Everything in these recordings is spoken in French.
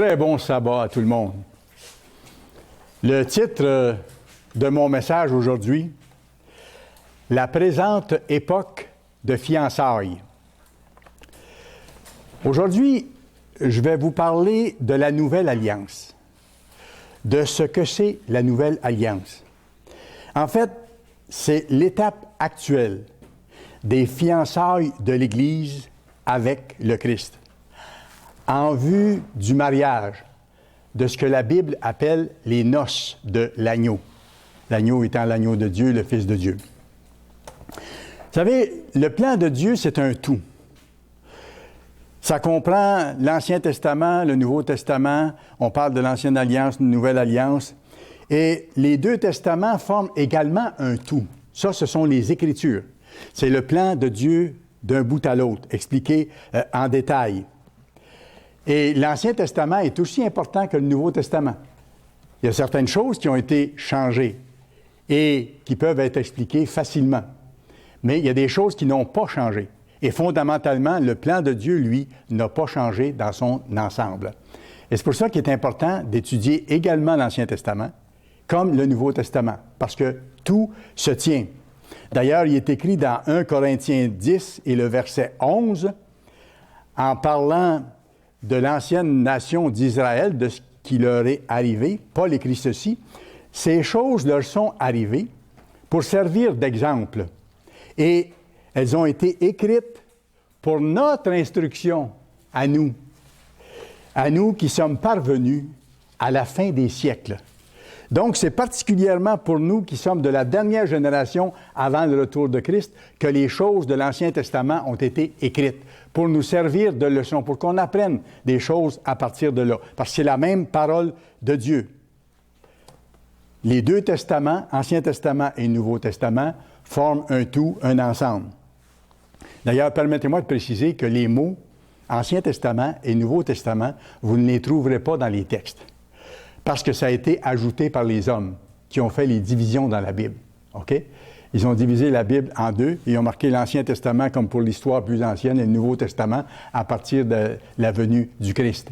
Très bon sabbat à tout le monde. Le titre de mon message aujourd'hui, la présente époque de fiançailles. Aujourd'hui, je vais vous parler de la Nouvelle Alliance, de ce que c'est la Nouvelle Alliance. En fait, c'est l'étape actuelle des fiançailles de l'Église avec le Christ, en vue du mariage, de ce que la Bible appelle les noces de l'agneau. L'agneau étant l'agneau de Dieu, le Fils de Dieu. Vous savez, le plan de Dieu, c'est un tout. Ça comprend l'Ancien Testament, le Nouveau Testament. On parle de l'Ancienne Alliance, une Nouvelle Alliance. Et les deux testaments forment également un tout. Ça, ce sont les Écritures. C'est le plan de Dieu d'un bout à l'autre, expliqué en détail. Et l'Ancien Testament est aussi important que le Nouveau Testament. Il y a certaines choses qui ont été changées et qui peuvent être expliquées facilement. Mais il y a des choses qui n'ont pas changé. Et fondamentalement, le plan de Dieu, lui, n'a pas changé dans son ensemble. Et c'est pour ça qu'il est important d'étudier également l'Ancien Testament comme le Nouveau Testament, parce que tout se tient. D'ailleurs, il est écrit dans 1 Corinthiens 10 et le verset 11, en parlant de l'ancienne nation d'Israël, de ce qui leur est arrivé. Paul écrit ceci: « Ces choses leur sont arrivées pour servir d'exemple, et elles ont été écrites pour notre instruction à nous qui sommes parvenus à la fin des siècles. » Donc, c'est particulièrement pour nous qui sommes de la dernière génération avant le retour de Christ que les choses de l'Ancien Testament ont été écrites pour nous servir de leçon, pour qu'on apprenne des choses à partir de là. Parce que c'est la même parole de Dieu. Les deux testaments, Ancien Testament et Nouveau Testament, forment un tout, un ensemble. D'ailleurs, permettez-moi de préciser que les mots Ancien Testament et Nouveau Testament, vous ne les trouverez pas dans les textes. Parce que ça a été ajouté par les hommes qui ont fait les divisions dans la Bible. OK? Ils ont divisé la Bible en deux et ont marqué l'Ancien Testament comme pour l'histoire plus ancienne et le Nouveau Testament à partir de la venue du Christ.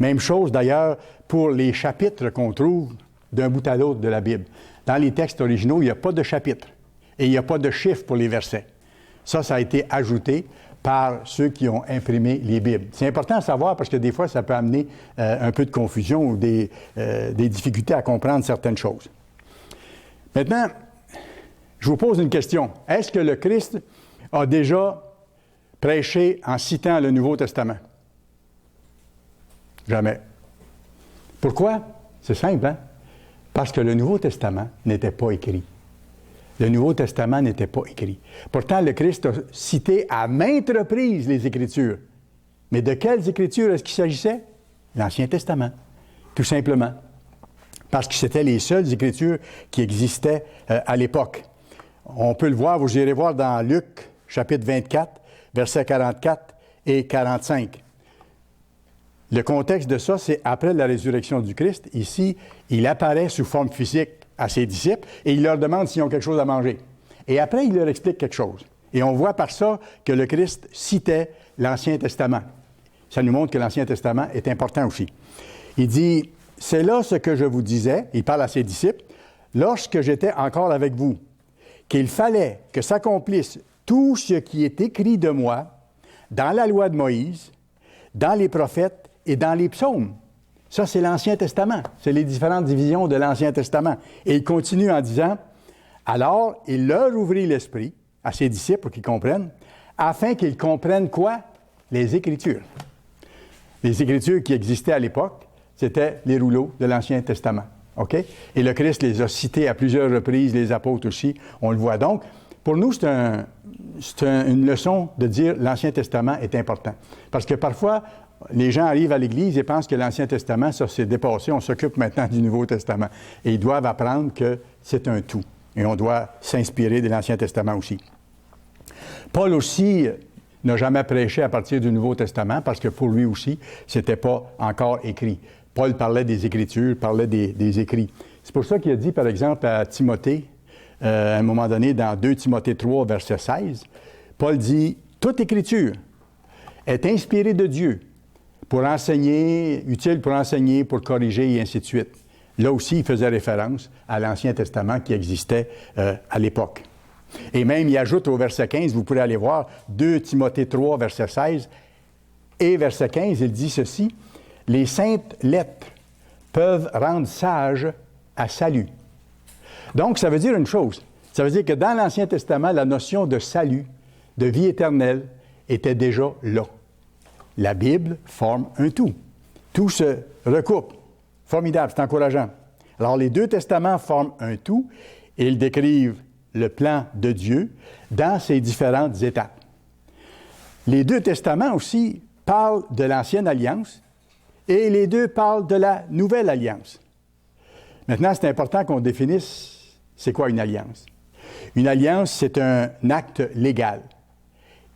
Même chose d'ailleurs pour les chapitres qu'on trouve d'un bout à l'autre de la Bible. Dans les textes originaux, il n'y a pas de chapitre et il n'y a pas de chiffre pour les versets. Ça a été ajouté par ceux qui ont imprimé les Bibles. C'est important à savoir parce que des fois, ça peut amener un peu de confusion ou des difficultés à comprendre certaines choses. Maintenant, je vous pose une question. Est-ce que le Christ a déjà prêché en citant le Nouveau Testament? Jamais. Pourquoi? C'est simple, hein? Parce que le Nouveau Testament n'était pas écrit. Le Nouveau Testament n'était pas écrit. Pourtant, le Christ a cité à maintes reprises les Écritures. Mais de quelles Écritures est-ce qu'il s'agissait? L'Ancien Testament, tout simplement. Parce que c'était les seules Écritures qui existaient à l'époque. On peut le voir, vous irez voir dans Luc, chapitre 24, versets 44 et 45. Le contexte de ça, c'est après la résurrection du Christ. Ici, il apparaît sous forme physique à ses disciples et il leur demande s'ils ont quelque chose à manger. Et après, il leur explique quelque chose. Et on voit par ça que le Christ citait l'Ancien Testament. Ça nous montre que l'Ancien Testament est important aussi. Il dit, « C'est là ce que je vous disais, » il parle à ses disciples, « lorsque j'étais encore avec vous, qu'il fallait que s'accomplisse tout ce qui est écrit de moi dans la loi de Moïse, dans les prophètes et dans les psaumes. » Ça, c'est l'Ancien Testament. C'est les différentes divisions de l'Ancien Testament. Et il continue en disant, « Alors, il leur ouvrit l'esprit, à ses disciples pour qu'ils comprennent, afin qu'ils comprennent quoi? Les Écritures. » Les Écritures qui existaient à l'époque, c'était les rouleaux de l'Ancien Testament. OK? Et le Christ les a cités à plusieurs reprises, les apôtres aussi, on le voit. Donc, pour nous, c'est une leçon de dire l'Ancien Testament est important. Parce que parfois, les gens arrivent à l'Église et pensent que l'Ancien Testament, ça s'est dépassé, on s'occupe maintenant du Nouveau Testament. Et ils doivent apprendre que c'est un tout. Et on doit s'inspirer de l'Ancien Testament aussi. Paul aussi n'a jamais prêché à partir du Nouveau Testament parce que pour lui aussi, ce n'était pas encore écrit. Paul parlait des Écritures, parlait des écrits. C'est pour ça qu'il a dit, par exemple, à Timothée, à un moment donné, dans 2 Timothée 3, verset 16, Paul dit « Toute Écriture est inspirée de Dieu pour enseigner, utile pour enseigner, pour corriger, et ainsi de suite. Là aussi, il faisait référence à l'Ancien Testament qui existait à l'époque. Et même, il ajoute au verset 15, vous pourrez aller voir, 2 Timothée 3, verset 16, et verset 15, il dit ceci, « Les saintes lettres peuvent rendre sage à salut. » Donc, ça veut dire une chose. Ça veut dire que dans l'Ancien Testament, la notion de salut, de vie éternelle, était déjà là. La Bible forme un tout. Tout se recoupe. Formidable, c'est encourageant. Alors, les 2 testaments forment un tout et ils décrivent le plan de Dieu dans ses différentes étapes. Les 2 testaments aussi parlent de l'Ancienne Alliance et les 2 parlent de la Nouvelle Alliance. Maintenant, c'est important qu'on définisse c'est quoi une alliance. Une alliance, c'est un acte légal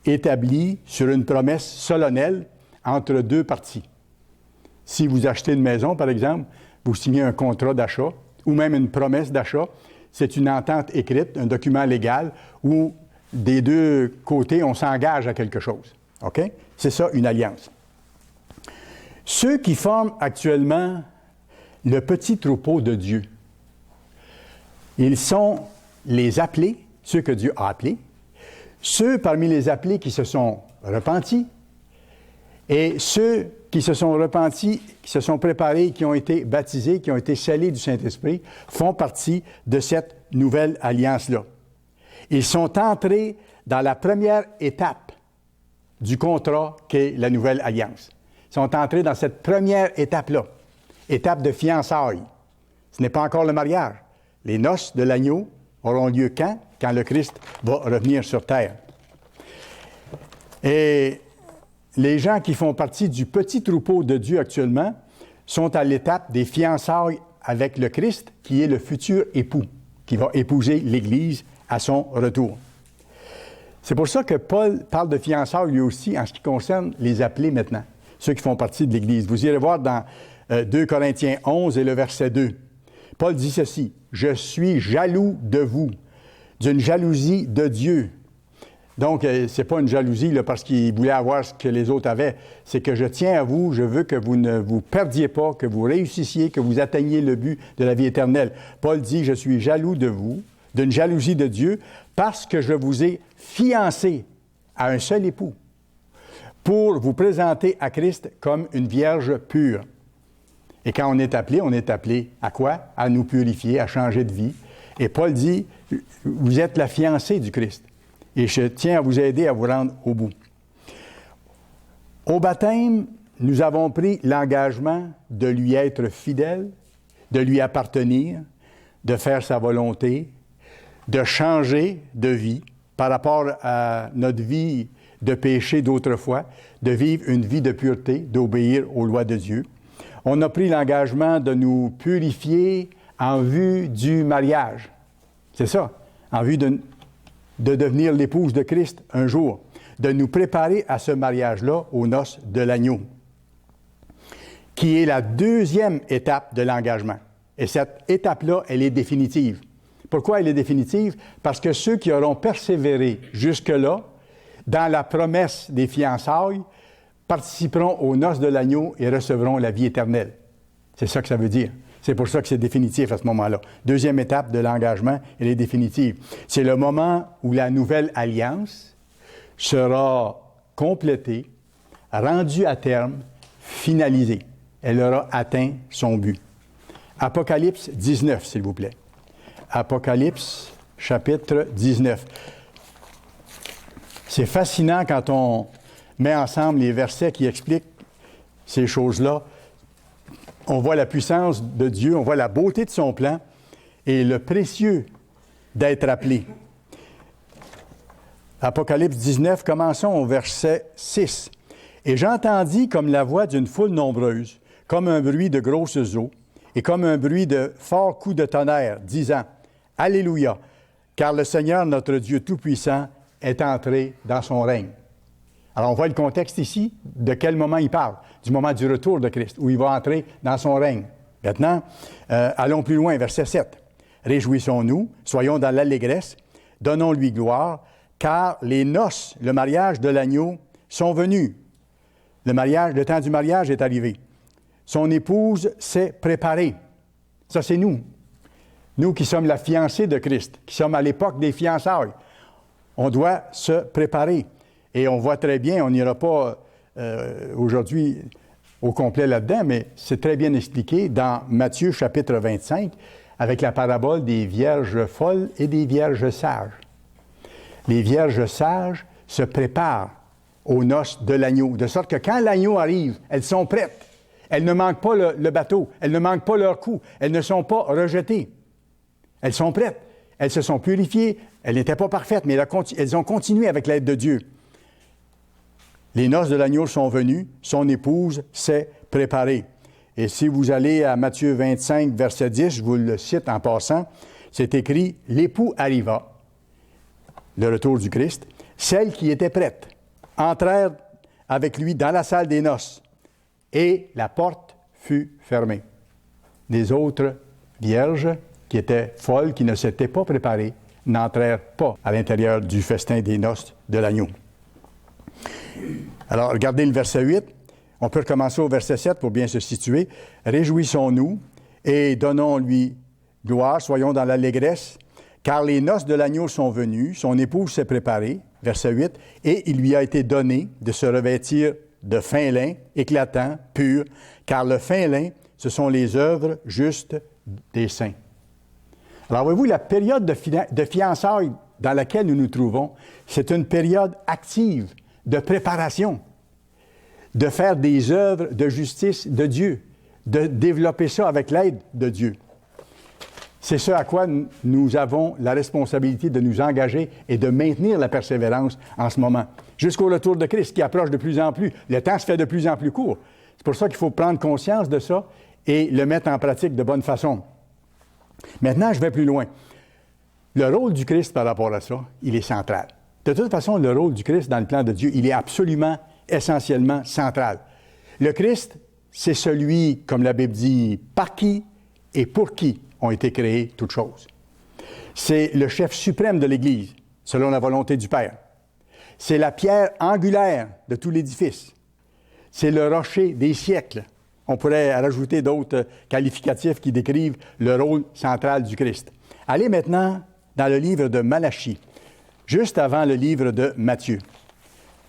établi sur une promesse solennelle entre 2 parties. Si vous achetez une maison, par exemple, vous signez un contrat d'achat ou même une promesse d'achat, c'est une entente écrite, un document légal où des 2 côtés, on s'engage à quelque chose. OK? C'est ça, une alliance. Ceux qui forment actuellement le petit troupeau de Dieu, ils sont les appelés, ceux que Dieu a appelés, ceux parmi les appelés qui se sont repentis, et ceux qui se sont repentis, qui se sont préparés, qui ont été baptisés, qui ont été scellés du Saint-Esprit, font partie de cette nouvelle alliance-là. Ils sont entrés dans la première étape du contrat qu'est la nouvelle alliance. Ils sont entrés dans cette première étape-là, étape de fiançailles. Ce n'est pas encore le mariage. Les noces de l'agneau auront lieu quand? Quand le Christ va revenir sur terre. Et les gens qui font partie du petit troupeau de Dieu actuellement sont à l'étape des fiançailles avec le Christ, qui est le futur époux, qui va épouser l'Église à son retour. C'est pour ça que Paul parle de fiançailles lui aussi en ce qui concerne les appelés maintenant, ceux qui font partie de l'Église. Vous irez voir dans 2 Corinthiens 11 et le verset 2. Paul dit ceci, « Je suis jaloux de vous, d'une jalousie de Dieu. » Donc, ce n'est pas une jalousie là, parce qu'il voulait avoir ce que les autres avaient. C'est que je tiens à vous, je veux que vous ne vous perdiez pas, que vous réussissiez, que vous atteigniez le but de la vie éternelle. Paul dit, « Je suis jaloux de vous, d'une jalousie de Dieu, parce que je vous ai fiancé à un seul époux, pour vous présenter à Christ comme une vierge pure. » Et quand on est appelé à quoi? À nous purifier, à changer de vie. Et Paul dit, vous êtes la fiancée du Christ. Et je tiens à vous aider à vous rendre au bout. Au baptême, nous avons pris l'engagement de lui être fidèle, de lui appartenir, de faire sa volonté, de changer de vie par rapport à notre vie de péché d'autrefois, de vivre une vie de pureté, d'obéir aux lois de Dieu. On a pris l'engagement de nous purifier en vue du mariage. C'est ça, en vue de devenir l'épouse de Christ un jour, de nous préparer à ce mariage-là aux noces de l'agneau, qui est la 2e étape de l'engagement. Et cette étape-là, elle est définitive. Pourquoi elle est définitive? Parce que ceux qui auront persévéré jusque-là, dans la promesse des fiançailles, participeront aux noces de l'agneau et recevront la vie éternelle. C'est ça que ça veut dire. C'est pour ça que c'est définitif à ce moment-là. 2e étape de l'engagement, elle est définitive. C'est le moment où la nouvelle alliance sera complétée, rendue à terme, finalisée. Elle aura atteint son but. Apocalypse 19, s'il vous plaît. Apocalypse, chapitre 19. C'est fascinant quand on met ensemble les versets qui expliquent ces choses-là. On voit la puissance de Dieu, on voit la beauté de son plan et le précieux d'être appelé. Apocalypse 19, commençons au verset 6. « Et j'entendis comme la voix d'une foule nombreuse, comme un bruit de grosses eaux, et comme un bruit de forts coups de tonnerre, disant, « Alléluia, car le Seigneur, notre Dieu Tout-Puissant, est entré dans son règne. » Alors, on voit le contexte ici, de quel moment il parle, du moment du retour de Christ, où il va entrer dans son règne. Maintenant, allons plus loin, verset 7. « Réjouissons-nous, soyons dans l'allégresse, donnons-lui gloire, car les noces, le mariage de l'agneau, sont venus. Le temps du mariage est arrivé. Son épouse s'est préparée. Ça, c'est nous. Nous qui sommes la fiancée de Christ, qui sommes à l'époque des fiançailles. On doit se préparer. Et on voit très bien, on n'ira pas aujourd'hui au complet là-dedans, mais c'est très bien expliqué dans Matthieu chapitre 25, avec la parabole des vierges folles et des vierges sages. Les vierges sages se préparent aux noces de l'agneau, de sorte que quand l'agneau arrive, elles sont prêtes. Elles ne manquent pas le bateau, elles ne manquent pas leur coup, elles ne sont pas rejetées. Elles sont prêtes, elles se sont purifiées, elles n'étaient pas parfaites, mais elles ont continué avec l'aide de Dieu. Les noces de l'agneau sont venues, son épouse s'est préparée. Et si vous allez à Matthieu 25, verset 10, je vous le cite en passant, c'est écrit « L'époux arriva », le retour du Christ, celles qui étaient prêtes entrèrent avec lui dans la salle des noces, et la porte fut fermée. Les autres vierges qui étaient folles, qui ne s'étaient pas préparées, n'entrèrent pas à l'intérieur du festin des noces de l'agneau. Alors, regardez le verset 8. On peut recommencer au verset 7 pour bien se situer. « Réjouissons-nous et donnons-lui gloire, soyons dans l'allégresse, car les noces de l'agneau sont venues, son épouse s'est préparée. » Verset 8. « Et il lui a été donné de se revêtir de fin lin, éclatant, pur, car le fin lin, ce sont les œuvres justes des saints. » Alors, voyez-vous, la période de fiançailles dans laquelle nous nous trouvons, c'est une période active de préparation, de faire des œuvres de justice de Dieu, de développer ça avec l'aide de Dieu. C'est ce à quoi nous avons la responsabilité de nous engager et de maintenir la persévérance en ce moment, jusqu'au retour de Christ qui approche de plus en plus. Le temps se fait de plus en plus court. C'est pour ça qu'il faut prendre conscience de ça et le mettre en pratique de bonne façon. Maintenant, je vais plus loin. Le rôle du Christ par rapport à ça, il est central. De toute façon, le rôle du Christ dans le plan de Dieu, il est absolument, essentiellement central. Le Christ, c'est celui, comme la Bible dit, par qui et pour qui ont été créées toutes choses. C'est le chef suprême de l'Église, selon la volonté du Père. C'est la pierre angulaire de tout l'édifice. C'est le rocher des siècles. On pourrait rajouter d'autres qualificatifs qui décrivent le rôle central du Christ. Allez maintenant dans le livre de Malachie, juste avant le livre de Matthieu,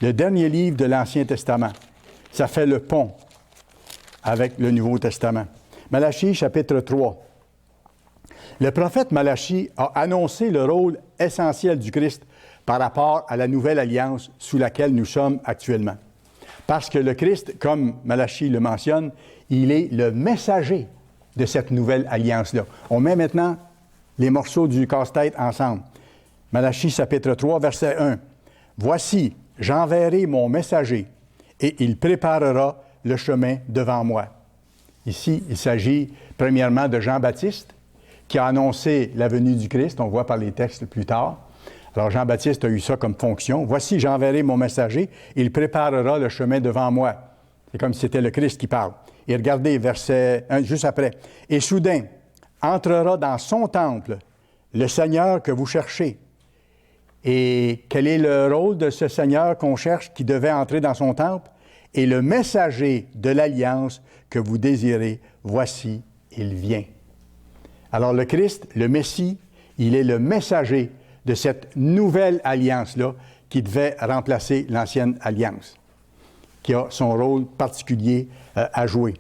le dernier livre de l'Ancien Testament. Ça fait le pont avec le Nouveau Testament. Malachie, chapitre 3. Le prophète Malachie a annoncé le rôle essentiel du Christ par rapport à la nouvelle alliance sous laquelle nous sommes actuellement. Parce que le Christ, comme Malachie le mentionne, il est le messager de cette nouvelle alliance-là. On met maintenant les morceaux du casse-tête ensemble. Malachie, chapitre 3, verset 1. « Voici, j'enverrai mon messager, et il préparera le chemin devant moi. » Ici, il s'agit premièrement de Jean-Baptiste, qui a annoncé la venue du Christ, on voit par les textes plus tard. Alors Jean-Baptiste a eu ça comme fonction. « Voici, j'enverrai mon messager, il préparera le chemin devant moi. » C'est comme si c'était le Christ qui parle. Et regardez, verset 1, juste après. « Et soudain, entrera dans son temple le Seigneur que vous cherchez. » Et quel est le rôle de ce Seigneur qu'on cherche, qui devait entrer dans son temple? « Et le messager de l'alliance que vous désirez, voici, il vient. » Alors le Christ, le Messie, il est le messager de cette nouvelle alliance-là qui devait remplacer l'ancienne alliance, qui a son rôle particulier à jouer.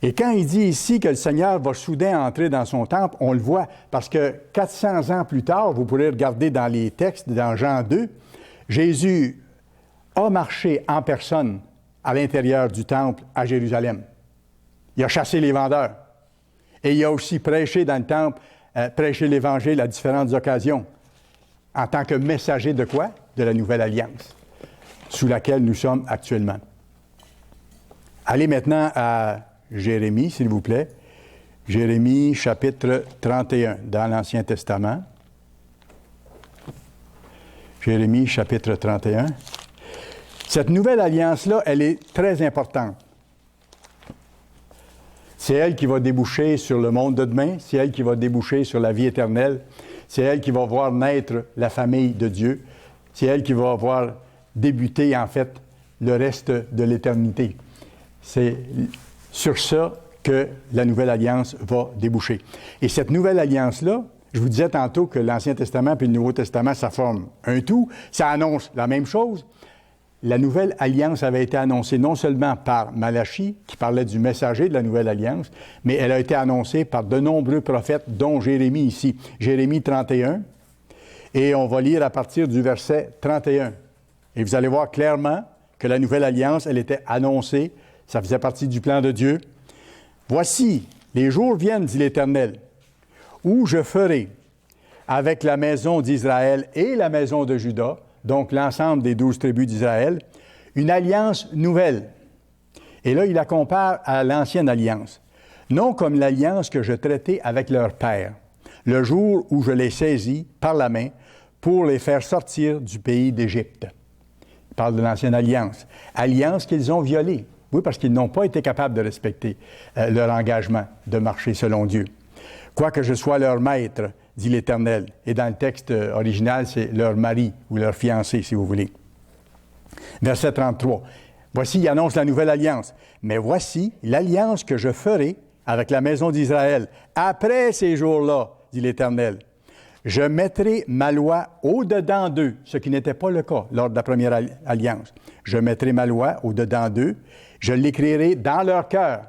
Et quand il dit ici que le Seigneur va soudain entrer dans son temple, on le voit parce que 400 ans plus tard, vous pourrez regarder dans les textes, dans Jean 2, Jésus a marché en personne à l'intérieur du temple à Jérusalem. Il a chassé les vendeurs. Et il a aussi prêché dans le temple, prêché l'Évangile à différentes occasions, en tant que messager de quoi? De la nouvelle alliance, sous laquelle nous sommes actuellement. Allez maintenant à Jérémie, s'il vous plaît. Jérémie, chapitre 31, dans l'Ancien Testament. Jérémie, chapitre 31. Cette nouvelle alliance-là, elle est très importante. C'est elle qui va déboucher sur le monde de demain, c'est elle qui va déboucher sur la vie éternelle, c'est elle qui va voir naître la famille de Dieu, c'est elle qui va voir débuter, en fait, le reste de l'éternité. C'est sur ça que la Nouvelle Alliance va déboucher. Et cette Nouvelle Alliance-là, je vous disais tantôt que l'Ancien Testament et le Nouveau Testament, ça forme un tout, ça annonce la même chose. La Nouvelle Alliance avait été annoncée non seulement par Malachie, qui parlait du messager de la Nouvelle Alliance, mais elle a été annoncée par de nombreux prophètes, dont Jérémie ici. Jérémie 31, et on va lire à partir du verset 31. Et vous allez voir clairement que la Nouvelle Alliance, elle était annoncée, ça faisait partie du plan de Dieu. « Voici, les jours viennent, dit l'Éternel, où je ferai avec la maison d'Israël et la maison de Juda, donc l'ensemble des 12 tribus d'Israël, une alliance nouvelle. » Et là, il la compare à l'ancienne alliance. « Non comme l'alliance que je traitais avec leur père, le jour où je les saisis par la main pour les faire sortir du pays d'Égypte. » Il parle de l'ancienne alliance. Alliance qu'ils ont violée. Oui, parce qu'ils n'ont pas été capables de respecter leur engagement de marcher selon Dieu. « Quoique je sois leur maître, dit l'Éternel. » Et dans le texte original, c'est leur mari ou leur fiancé, si vous voulez. Verset 33. « Voici, il annonce la nouvelle alliance. Mais voici l'alliance que je ferai avec la maison d'Israël. Après ces jours-là, dit l'Éternel, je mettrai ma loi au-dedans d'eux, ce qui n'était pas le cas lors de la première alliance. Je mettrai ma loi au-dedans d'eux, je l'écrirai dans leur cœur.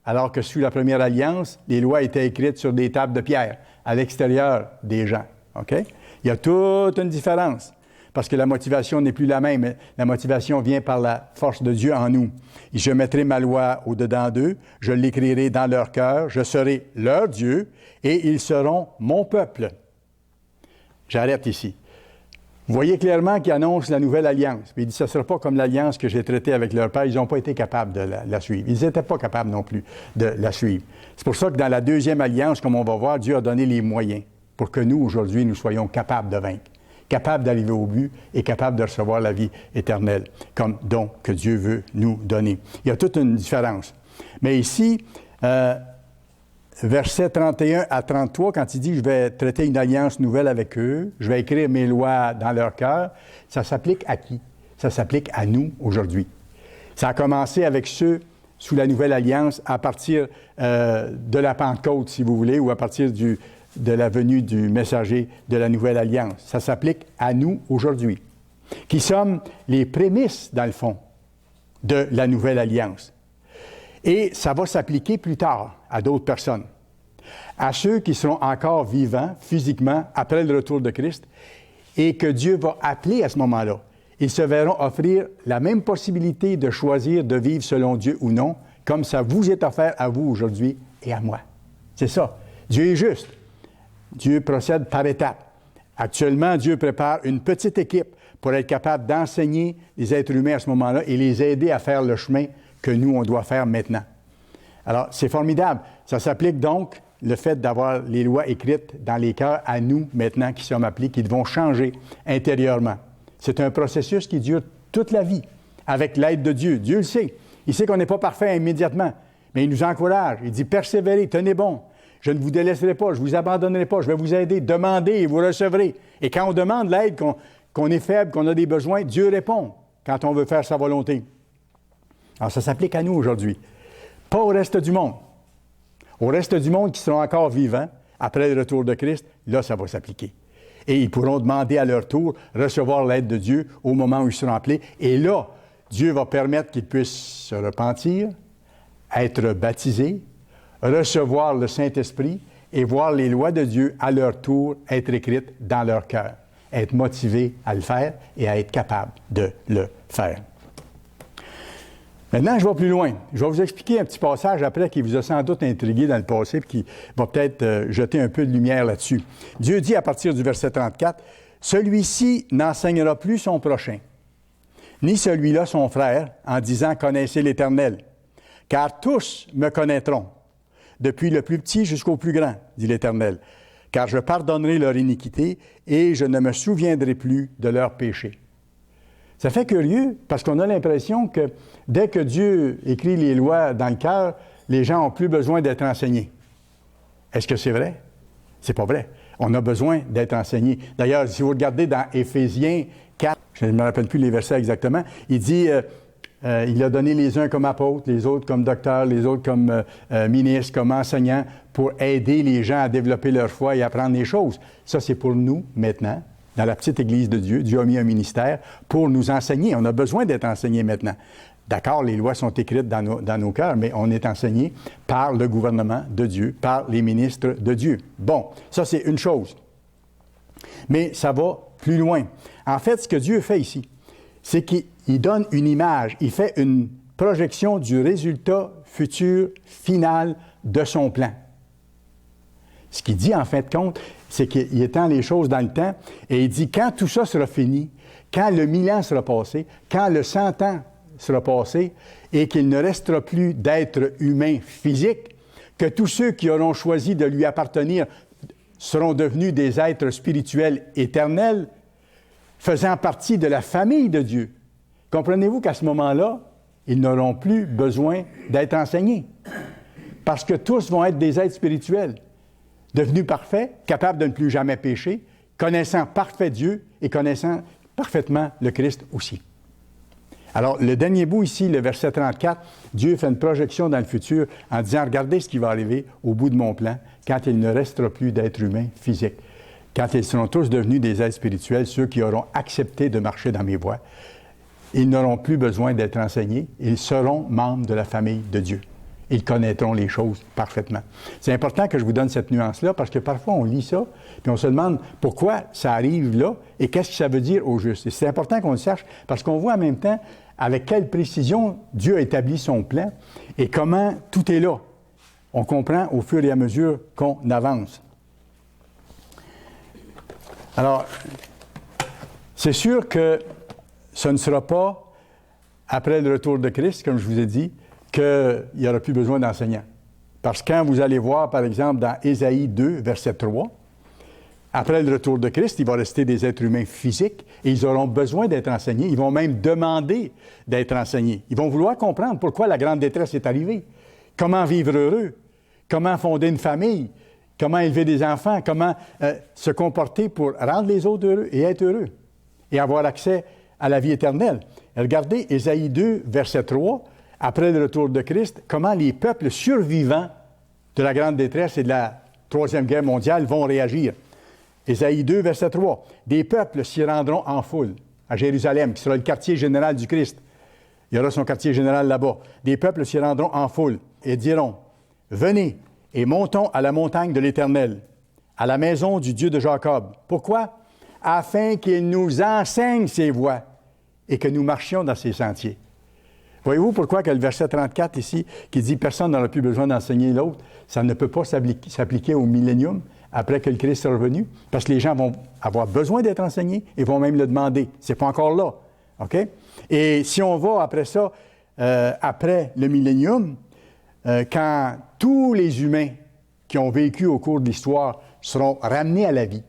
Alors que sous la première alliance, les lois étaient écrites sur des tables de pierre, à l'extérieur des gens. OK? Il y a toute une différence, parce que la motivation n'est plus la même. La motivation vient par la force de Dieu en nous. Et je mettrai ma loi au-dedans d'eux, je l'écrirai dans leur cœur, je serai leur Dieu, et ils seront mon peuple. J'arrête ici. Vous voyez clairement qu'il annonce la nouvelle alliance. Il dit, ce ne sera pas comme l'alliance que j'ai traitée avec leur père. Ils n'ont pas été capables de la suivre. Ils n'étaient pas capables non plus de la suivre. C'est pour ça que dans la deuxième alliance, comme on va voir, Dieu a donné les moyens pour que nous, aujourd'hui, nous soyons capables de vaincre, capables d'arriver au but et capables de recevoir la vie éternelle comme don que Dieu veut nous donner. Il y a toute une différence. Mais ici, versets 31 à 33, quand il dit « Je vais traiter une alliance nouvelle avec eux, je vais écrire mes lois dans leur cœur », ça s'applique à qui? Ça s'applique à nous aujourd'hui. Ça a commencé avec ceux sous la nouvelle alliance à partir de la Pentecôte, si vous voulez, ou à partir de la venue du messager de la nouvelle alliance. Ça s'applique à nous aujourd'hui, qui sommes les prémices, dans le fond, de la nouvelle alliance. Et ça va s'appliquer plus tard à d'autres personnes, à ceux qui seront encore vivants physiquement après le retour de Christ et que Dieu va appeler à ce moment-là. Ils se verront offrir la même possibilité de choisir de vivre selon Dieu ou non, comme ça vous est offert à vous aujourd'hui et à moi. C'est ça. Dieu est juste. Dieu procède par étapes. Actuellement, Dieu prépare une petite équipe pour être capable d'enseigner les êtres humains à ce moment-là et les aider à faire le chemin que nous, on doit faire maintenant. Alors, c'est formidable. Ça s'applique donc, le fait d'avoir les lois écrites dans les cœurs à nous, maintenant, qui sommes appelés, qui devons changer intérieurement. C'est un processus qui dure toute la vie, avec l'aide de Dieu. Dieu le sait. Il sait qu'on n'est pas parfait immédiatement, mais il nous encourage. Il dit, persévérez, tenez bon. Je ne vous délaisserai pas, je ne vous abandonnerai pas, je vais vous aider. Demandez et vous recevrez. Et quand on demande l'aide, qu'on est faible, qu'on a des besoins, Dieu répond quand on veut faire sa volonté. Alors, ça s'applique à nous aujourd'hui. Pas au reste du monde. Au reste du monde qui seront encore vivants, après le retour de Christ, là, ça va s'appliquer. Et ils pourront demander à leur tour, recevoir l'aide de Dieu au moment où ils seront appelés. Et là, Dieu va permettre qu'ils puissent se repentir, être baptisés, recevoir le Saint-Esprit et voir les lois de Dieu à leur tour être écrites dans leur cœur, être motivés à le faire et à être capables de le faire. Maintenant, je vais plus loin. Je vais vous expliquer un petit passage après qui vous a sans doute intrigué dans le passé et qui va peut-être jeter un peu de lumière là-dessus. Dieu dit à partir du verset 34, « Celui-ci n'enseignera plus son prochain, ni celui-là son frère, en disant « Connaissez l'Éternel », car tous me connaîtront, depuis le plus petit jusqu'au plus grand, dit l'Éternel, car je pardonnerai leur iniquité et je ne me souviendrai plus de leurs péchés. » Ça fait curieux, parce qu'on a l'impression que dès que Dieu écrit les lois dans le cœur, les gens n'ont plus besoin d'être enseignés. Est-ce que c'est vrai? C'est pas vrai. On a besoin d'être enseignés. D'ailleurs, si vous regardez dans Éphésiens 4, je ne me rappelle plus les versets exactement, il dit Il a donné les uns comme apôtres, les autres comme docteurs, les autres comme ministres, comme enseignants, pour aider les gens à développer leur foi et à apprendre les choses. Ça, c'est pour nous, maintenant, dans la petite Église de Dieu. Dieu a mis un ministère pour nous enseigner. On a besoin d'être enseigné maintenant. D'accord, les lois sont écrites dans nos cœurs, mais on est enseigné par le gouvernement de Dieu, par les ministres de Dieu. Bon, ça, c'est une chose. Mais ça va plus loin. En fait, ce que Dieu fait ici, c'est qu'il donne une image, il fait une projection du résultat futur, final de son plan. Ce qu'il dit, en fin de compte, c'est qu'il étend les choses dans le temps et il dit, quand tout ça sera fini, quand le 1000 ans sera passé, quand le 100 ans sera passé et qu'il ne restera plus d'êtres humains physiques, que tous ceux qui auront choisi de lui appartenir seront devenus des êtres spirituels éternels, faisant partie de la famille de Dieu. Comprenez-vous qu'à ce moment-là, ils n'auront plus besoin d'être enseignés. Parce que tous vont être des êtres spirituels, devenus parfaits, capables de ne plus jamais pécher, connaissant parfait Dieu et connaissant parfaitement le Christ aussi. Alors, le dernier bout ici, le verset 34, Dieu fait une projection dans le futur en disant, regardez ce qui va arriver au bout de mon plan quand il ne restera plus d'êtres humains physiques. Quand ils seront tous devenus des êtres spirituels, ceux qui auront accepté de marcher dans mes voies, ils n'auront plus besoin d'être enseignés, ils seront membres de la famille de Dieu. Ils connaîtront les choses parfaitement. C'est important que je vous donne cette nuance-là parce que parfois on lit ça, puis on se demande pourquoi ça arrive là et qu'est-ce que ça veut dire au juste. Et c'est important qu'on le sache parce qu'on voit en même temps avec quelle précision Dieu a établi son plan et comment tout est là. On comprend au fur et à mesure qu'on avance. Alors, c'est sûr que ce ne sera pas après le retour de Christ, comme je vous ai dit, qu'il n'y aura plus besoin d'enseignants. Parce que quand vous allez voir, par exemple, dans Ésaïe 2, verset 3, après le retour de Christ, il va rester des êtres humains physiques et ils auront besoin d'être enseignés. Ils vont même demander d'être enseignés. Ils vont vouloir comprendre pourquoi la grande détresse est arrivée. Comment vivre heureux? Comment fonder une famille? Comment élever des enfants? Comment se comporter pour rendre les autres heureux et être heureux? Et avoir accès à la vie éternelle. Et regardez Ésaïe 2, verset 3, après le retour de Christ, comment les peuples survivants de la grande détresse et de la Troisième Guerre mondiale vont réagir. Ésaïe 2, verset 3. Des peuples s'y rendront en foule à Jérusalem, qui sera le quartier général du Christ. Il y aura son quartier général là-bas. Des peuples s'y rendront en foule et diront, « Venez et montons à la montagne de l'Éternel, à la maison du Dieu de Jacob. » Pourquoi? Afin qu'il nous enseigne ses voies et que nous marchions dans ses sentiers. Voyez-vous pourquoi que le verset 34 ici, qui dit « Personne n'aura plus besoin d'enseigner l'autre », ça ne peut pas s'appliquer au millénium après que le Christ soit revenu, parce que les gens vont avoir besoin d'être enseignés et vont même le demander. C'est pas encore là. OK? Et si on va après ça, après le millénium, quand tous les humains qui ont vécu au cours de l'histoire seront ramenés à la vie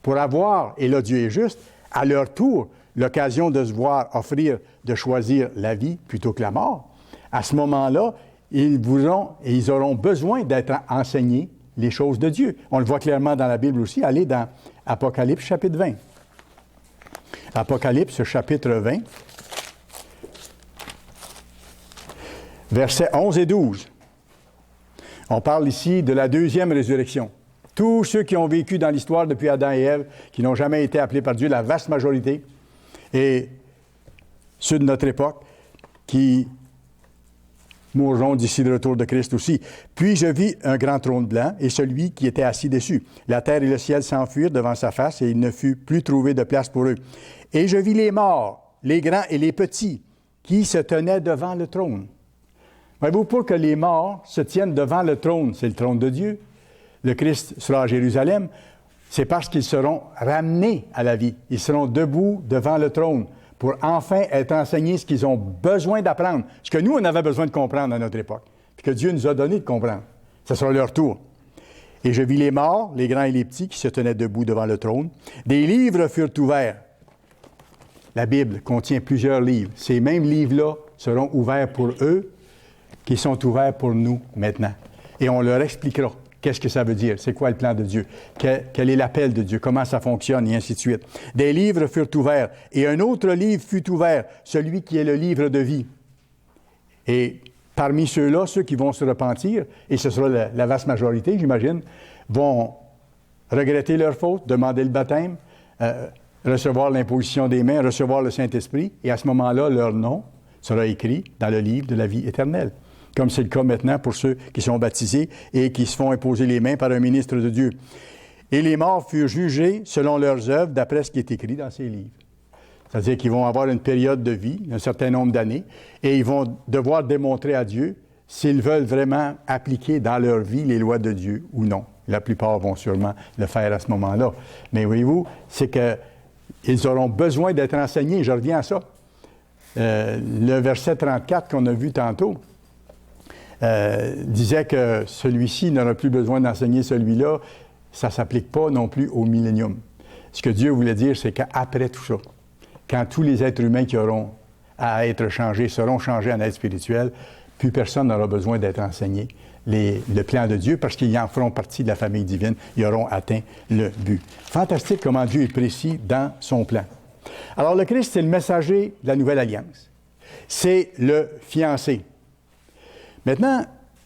pour avoir, et là Dieu est juste, à leur tour, l'occasion de se voir offrir, de choisir la vie plutôt que la mort, à ce moment-là, ils auront besoin d'être enseignés les choses de Dieu. On le voit clairement dans la Bible aussi. Allez dans Apocalypse chapitre 20. Apocalypse chapitre 20, versets 11 et 12. On parle ici de la deuxième résurrection. Tous ceux qui ont vécu dans l'histoire depuis Adam et Ève, qui n'ont jamais été appelés par Dieu, la vaste majorité, et ceux de notre époque, qui mourront d'ici le retour de Christ aussi. Puis je vis un grand trône blanc et celui qui était assis dessus. La terre et le ciel s'enfuirent devant sa face et il ne fut plus trouvé de place pour eux. Et je vis les morts, les grands et les petits, qui se tenaient devant le trône. Voyez-vous, pour que les morts se tiennent devant le trône, c'est le trône de Dieu, le Christ sera à Jérusalem, c'est parce qu'ils seront ramenés à la vie. Ils seront debout devant le trône pour enfin être enseignés ce qu'ils ont besoin d'apprendre, ce que nous, on avait besoin de comprendre à notre époque, puis que Dieu nous a donné de comprendre. Ce sera leur tour. Et je vis les morts, les grands et les petits, qui se tenaient debout devant le trône. Des livres furent ouverts. La Bible contient plusieurs livres. Ces mêmes livres-là seront ouverts pour eux, qui sont ouverts pour nous maintenant. Et on leur expliquera qu'est-ce que ça veut dire, c'est quoi le plan de Dieu, quel est l'appel de Dieu, comment ça fonctionne, et ainsi de suite. Des livres furent ouverts, et un autre livre fut ouvert, celui qui est le livre de vie. Et parmi ceux-là, ceux qui vont se repentir, et ce sera la vaste majorité, j'imagine, vont regretter leur faute, demander le baptême, recevoir l'imposition des mains, recevoir le Saint-Esprit, et à ce moment-là, leur nom sera écrit dans le livre de la vie éternelle. Comme c'est le cas maintenant pour ceux qui sont baptisés et qui se font imposer les mains par un ministre de Dieu. Et les morts furent jugés selon leurs œuvres, d'après ce qui est écrit dans ces livres. C'est-à-dire qu'ils vont avoir une période de vie, un certain nombre d'années, et ils vont devoir démontrer à Dieu s'ils veulent vraiment appliquer dans leur vie les lois de Dieu ou non. La plupart vont sûrement le faire à ce moment-là. Mais voyez-vous, c'est qu'ils auront besoin d'être enseignés. Je reviens à ça. Le verset 34 qu'on a vu tantôt disait que celui-ci n'aura plus besoin d'enseigner celui-là. Ça ne s'applique pas non plus au millénium. Ce que Dieu voulait dire, c'est qu'après tout ça, quand tous les êtres humains qui auront à être changés seront changés en êtres spirituels, plus personne n'aura besoin d'être enseigné le plan de Dieu parce qu'ils en feront partie de la famille divine. Ils auront atteint le but. Fantastique comment Dieu est précis dans son plan. Alors le Christ, c'est le messager de la nouvelle alliance. C'est le fiancé. Maintenant,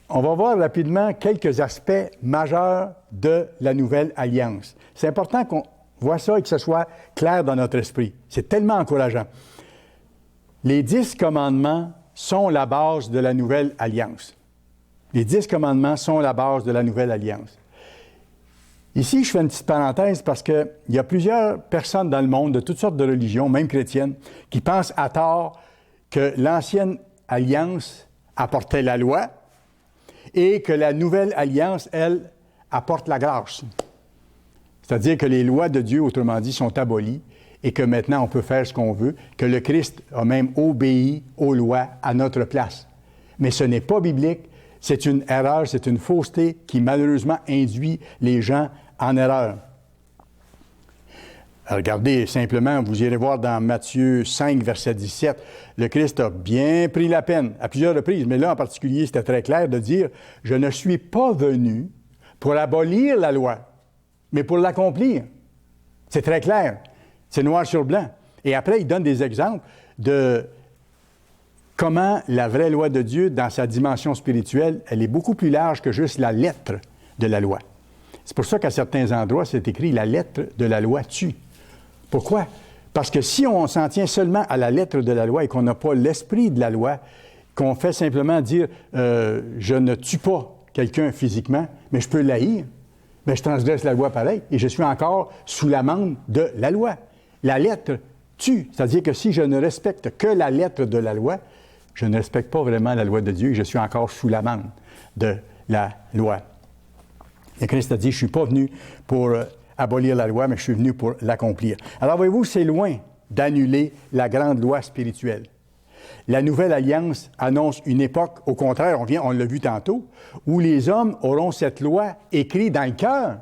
on va voir rapidement quelques aspects majeurs de la nouvelle alliance. C'est important qu'on voit ça et que ce soit clair dans notre esprit. C'est tellement encourageant. Les 10 commandements sont la base de la nouvelle alliance. Les 10 commandements sont la base de la nouvelle alliance. Ici, je fais une petite parenthèse parce qu'il y a plusieurs personnes dans le monde, de toutes sortes de religions, même chrétiennes, qui pensent à tort que l'ancienne alliance apportait la loi et que la nouvelle alliance, elle, apporte la grâce. C'est-à-dire que les lois de Dieu, autrement dit, sont abolies et que maintenant on peut faire ce qu'on veut, que le Christ a même obéi aux lois à notre place. Mais ce n'est pas biblique, c'est une erreur, c'est une fausseté qui malheureusement induit les gens en erreur. Regardez simplement, vous irez voir dans Matthieu 5, verset 17, le Christ a bien pris la peine, à plusieurs reprises, mais là en particulier, c'était très clair de dire « Je ne suis pas venu pour abolir la loi, mais pour l'accomplir. » C'est très clair, c'est noir sur blanc. Et après, il donne des exemples de comment la vraie loi de Dieu, dans sa dimension spirituelle, elle est beaucoup plus large que juste la lettre de la loi. C'est pour ça qu'à certains endroits, c'est écrit « La lettre de la loi tue ». Pourquoi? Parce que si on s'en tient seulement à la lettre de la loi et qu'on n'a pas l'esprit de la loi, qu'on fait simplement dire je ne tue pas quelqu'un physiquement, mais je peux l'haïr, bien, je transgresse la loi pareil et je suis encore sous l'amende de la loi. La lettre tue, c'est-à-dire que si je ne respecte que la lettre de la loi, je ne respecte pas vraiment la loi de Dieu et je suis encore sous l'amende de la loi. Et Christ a dit, je ne suis pas venu pour abolir la loi, mais je suis venu pour l'accomplir. Alors, voyez-vous, c'est loin d'annuler la grande loi spirituelle. La nouvelle alliance annonce une époque, au contraire, on l'a vu tantôt, où les hommes auront cette loi écrite dans le cœur.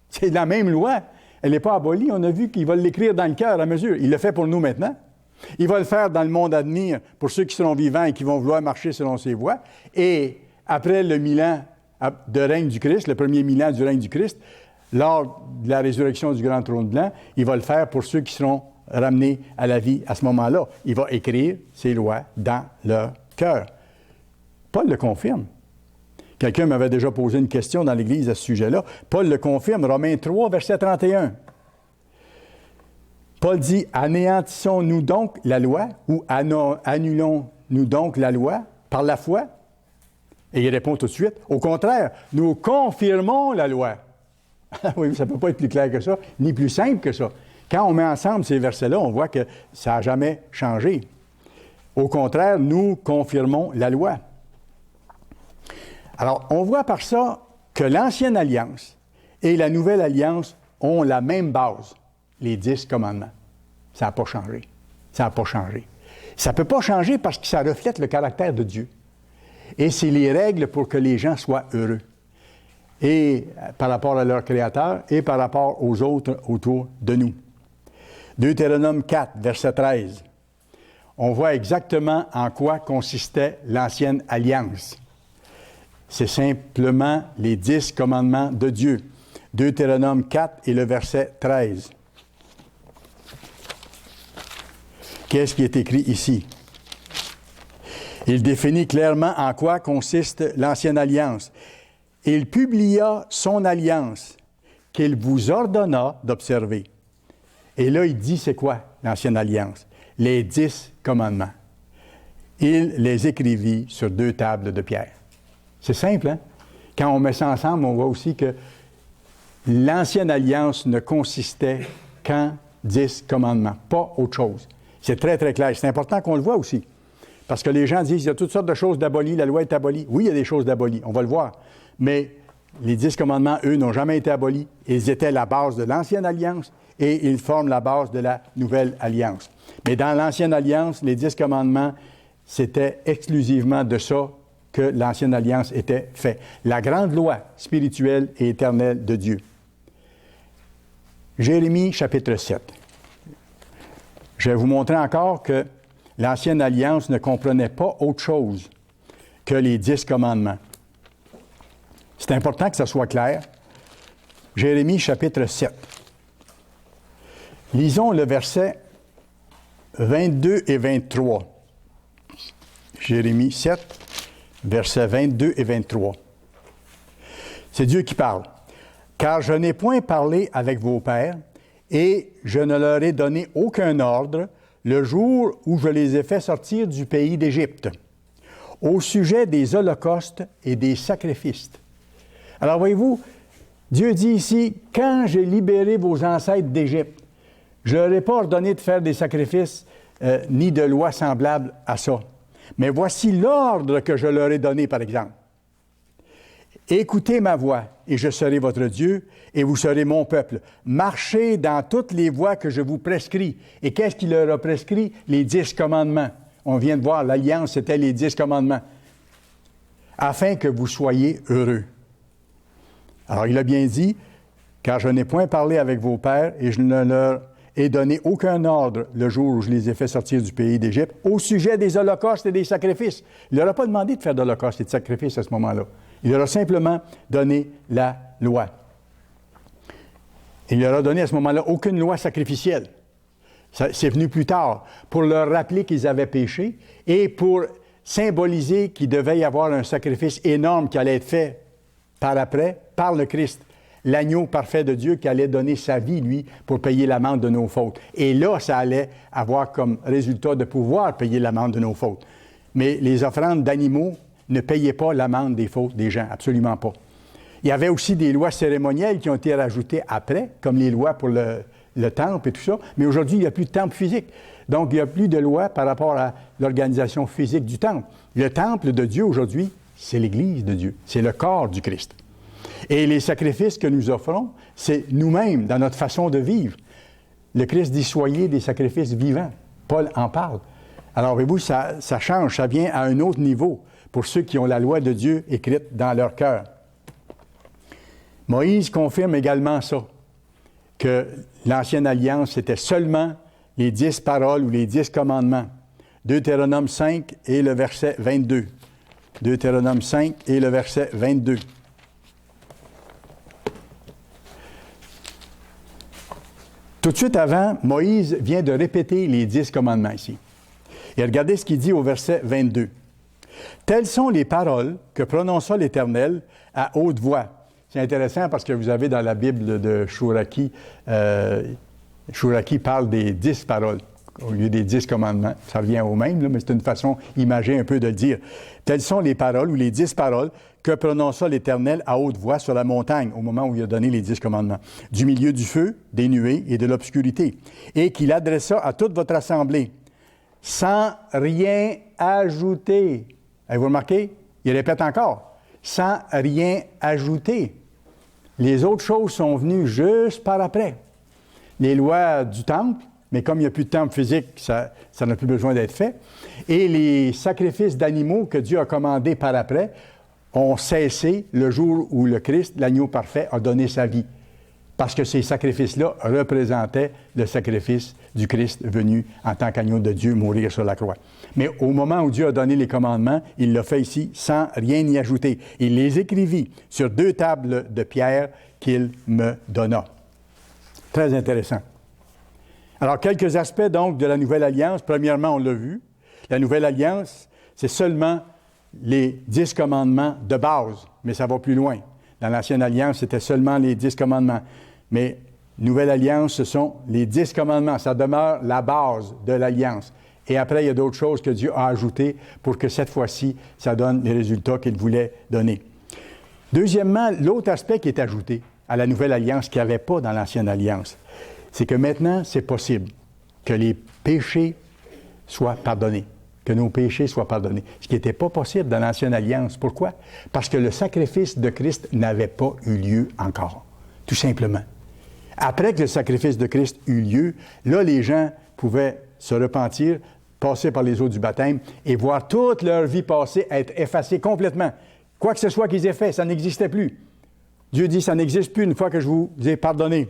C'est la même loi. Elle n'est pas abolie. On a vu qu'il va l'écrire dans le cœur à mesure. Il le fait pour nous maintenant. Il va le faire dans le monde à venir pour ceux qui seront vivants et qui vont vouloir marcher selon ses voies. Et après le 1000 ans de règne du Christ, le premier 1000 ans du règne du Christ, lors de la résurrection du grand trône blanc, il va le faire pour ceux qui seront ramenés à la vie à ce moment-là. Il va écrire ses lois dans leur cœur. Paul le confirme. Quelqu'un m'avait déjà posé une question dans l'Église à ce sujet-là. Paul le confirme, Romains 3, verset 31. Paul dit, « Anéantissons-nous donc la loi ou annulons-nous donc la loi par la foi? » Et il répond tout de suite, « Au contraire, nous confirmons la loi. » Oui, ça ne peut pas être plus clair que ça, ni plus simple que ça. Quand on met ensemble ces versets-là, on voit que ça n'a jamais changé. Au contraire, nous confirmons la loi. Alors, on voit par ça que l'Ancienne Alliance et la Nouvelle Alliance ont la même base, les 10 commandements. Ça n'a pas changé. Ça n'a pas changé. Ça ne peut pas changer parce que ça reflète le caractère de Dieu. Et c'est les règles pour que les gens soient heureux. Et par rapport à leur Créateur et par rapport aux autres autour de nous. Deutéronome 4, verset 13. On voit exactement en quoi consistait l'Ancienne Alliance. C'est simplement les 10 commandements de Dieu. Deutéronome 4 et le verset 13. Qu'est-ce qui est écrit ici? Il définit clairement en quoi consiste l'ancienne alliance. Il publia son alliance qu'il vous ordonna d'observer. Et là, il dit c'est quoi l'ancienne alliance? Les 10 commandements. Il les écrivit sur 2 tables de pierre. C'est simple, hein? Quand on met ça ensemble, on voit aussi que l'ancienne alliance ne consistait qu'en 10 commandements, pas autre chose. C'est très, très clair. C'est important qu'on le voit aussi. Parce que les gens disent qu'il y a toutes sortes de choses d'abolies, la loi est abolie. Oui, il y a des choses d'abolies, on va le voir. Mais les 10 commandements, eux, n'ont jamais été abolis. Ils étaient la base de l'ancienne alliance et ils forment la base de la nouvelle alliance. Mais dans l'ancienne alliance, les 10 commandements, c'était exclusivement de ça que l'ancienne alliance était faite. La grande loi spirituelle et éternelle de Dieu. Jérémie, chapitre 7. Je vais vous montrer encore que l'ancienne alliance ne comprenait pas autre chose que les 10 commandements. C'est important que ça soit clair. Jérémie, chapitre 7. Lisons le verset 22 et 23. Jérémie 7, versets 22 et 23. C'est Dieu qui parle. « Car je n'ai point parlé avec vos pères, et je ne leur ai donné aucun ordre le jour où je les ai fait sortir du pays d'Égypte, au sujet des holocaustes et des sacrifices. » Alors voyez-vous, Dieu dit ici, « Quand j'ai libéré vos ancêtres d'Égypte, je ne leur ai pas ordonné de faire des sacrifices ni de lois semblables à ça. Mais voici l'ordre que je leur ai donné, par exemple. Écoutez ma voix, et je serai votre Dieu, et vous serez mon peuple. Marchez dans toutes les voies que je vous prescris. » Et qu'est-ce qu'il leur a prescrit? Les 10 commandements. On vient de voir, l'alliance, c'était les 10 commandements. Afin que vous soyez heureux. Alors, il a bien dit, « Car je n'ai point parlé avec vos pères, et je ne leur ai donné aucun ordre le jour où je les ai fait sortir du pays d'Égypte, au sujet des holocaustes et des sacrifices. » Il ne leur a pas demandé de faire d'holocaustes et de sacrifices à ce moment-là. Il leur a simplement donné la loi. Il leur a donné à ce moment-là aucune loi sacrificielle. C'est venu plus tard pour leur rappeler qu'ils avaient péché et pour symboliser qu'il devait y avoir un sacrifice énorme qui allait être fait par après, par le Christ, l'agneau parfait de Dieu qui allait donner sa vie, lui, pour payer l'amende de nos fautes. Et là, ça allait avoir comme résultat de pouvoir payer l'amende de nos fautes. Mais les offrandes d'animaux ne payaient pas l'amende des fautes des gens, absolument pas. Il y avait aussi des lois cérémonielles qui ont été rajoutées après, comme les lois pour le temple et tout ça, mais aujourd'hui, il n'y a plus de temple physique. Donc, il n'y a plus de loi par rapport à l'organisation physique du temple. Le temple de Dieu aujourd'hui, c'est l'Église de Dieu, c'est le corps du Christ. Et les sacrifices que nous offrons, c'est nous-mêmes, dans notre façon de vivre. Le Christ dit « Soyez des sacrifices vivants ». Paul en parle. Alors, voyez-vous, ça change, ça vient à un autre niveau pour ceux qui ont la loi de Dieu écrite dans leur cœur. Moïse confirme également ça, que l'ancienne alliance, c'était seulement les 10 paroles ou les 10 commandements. Deutéronome 5 et le verset 22. Deutéronome 5 et le verset 22. Tout de suite avant, Moïse vient de répéter les 10 commandements ici. Et regardez ce qu'il dit au verset 22. « Telles sont les paroles que prononça l'Éternel à haute voix. » C'est intéressant parce que vous avez dans la Bible de Chouraki, Chouraki parle des 10 paroles au lieu des 10 commandements. Ça revient au même, là, mais c'est une façon imagée un peu de le dire. « Telles sont les paroles ou les 10 paroles que prononça l'Éternel à haute voix sur la montagne au moment où il a donné les 10 commandements, du milieu du feu, des nuées et de l'obscurité, et qu'il adressa à toute votre assemblée, sans rien ajouter. » Avez-vous remarqué? Il répète encore. Sans rien ajouter. Les autres choses sont venues juste par après. Les lois du temple, mais comme il n'y a plus de temple physique, ça n'a plus besoin d'être fait. Et les sacrifices d'animaux que Dieu a commandés par après ont cessé le jour où le Christ, l'agneau parfait, a donné sa vie. Parce que ces sacrifices-là représentaient le sacrifice du Christ venu en tant qu'agneau de Dieu mourir sur la croix. Mais au moment où Dieu a donné les commandements, il l'a fait ici sans rien y ajouter. Il les écrivit sur 2 tables de pierre qu'il me donna. Très intéressant. Alors, quelques aspects donc de la Nouvelle Alliance. Premièrement, on l'a vu, la Nouvelle Alliance, c'est seulement les 10 commandements de base, mais ça va plus loin. Dans l'Ancienne Alliance, c'était seulement les 10 commandements. Mais Nouvelle Alliance, ce sont les 10 commandements. Ça demeure la base de l'Alliance. Et après, il y a d'autres choses que Dieu a ajoutées pour que cette fois-ci, ça donne les résultats qu'il voulait donner. Deuxièmement, l'autre aspect qui est ajouté à la Nouvelle Alliance qu'il n'y avait pas dans l'Ancienne Alliance, c'est que maintenant, c'est possible que les péchés soient pardonnés, que nos péchés soient pardonnés. Ce qui n'était pas possible dans l'Ancienne Alliance. Pourquoi? Parce que le sacrifice de Christ n'avait pas eu lieu encore, tout simplement. Après que le sacrifice de Christ eut lieu, là, les gens pouvaient se repentir, passer par les eaux du baptême et voir toute leur vie passée être effacée complètement. Quoi que ce soit qu'ils aient fait, ça n'existait plus. Dieu dit, ça n'existe plus une fois que je vous ai pardonné.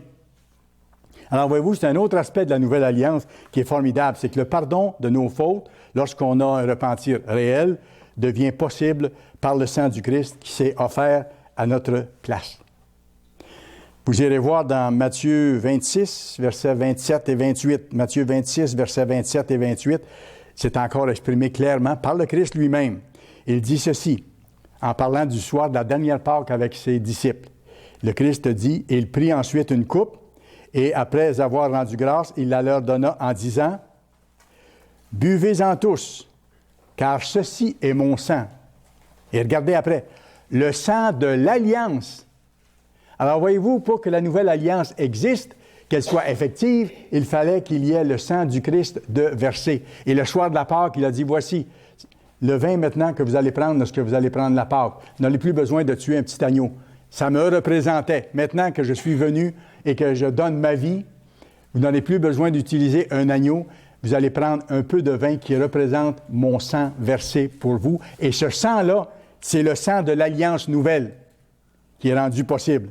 Alors, voyez-vous, c'est un autre aspect de la Nouvelle Alliance qui est formidable, c'est que le pardon de nos fautes, lorsqu'on a un repentir réel, devient possible par le sang du Christ qui s'est offert à notre place. Vous irez voir dans Matthieu 26, versets 27 et 28. Matthieu 26, versets 27 et 28, c'est encore exprimé clairement par le Christ lui-même. Il dit ceci, en parlant du soir de la dernière Pâque avec ses disciples. Le Christ dit, il prit ensuite une coupe, et après avoir rendu grâce, il la leur donna en disant, « Buvez-en tous, car ceci est mon sang. » Et regardez après, le sang de l'Alliance. Alors, voyez-vous, pour que la Nouvelle Alliance existe, qu'elle soit effective, il fallait qu'il y ait le sang du Christ de versé. Et le soir de la Pâque, il a dit, voici, le vin maintenant que vous allez prendre lorsque vous allez prendre la Pâque. Vous n'avez plus besoin de tuer un petit agneau. Ça me représentait. Maintenant que je suis venu et que je donne ma vie, vous n'avez plus besoin d'utiliser un agneau. Vous allez prendre un peu de vin qui représente mon sang versé pour vous. Et ce sang-là, c'est le sang de l'Alliance nouvelle qui est rendu possible,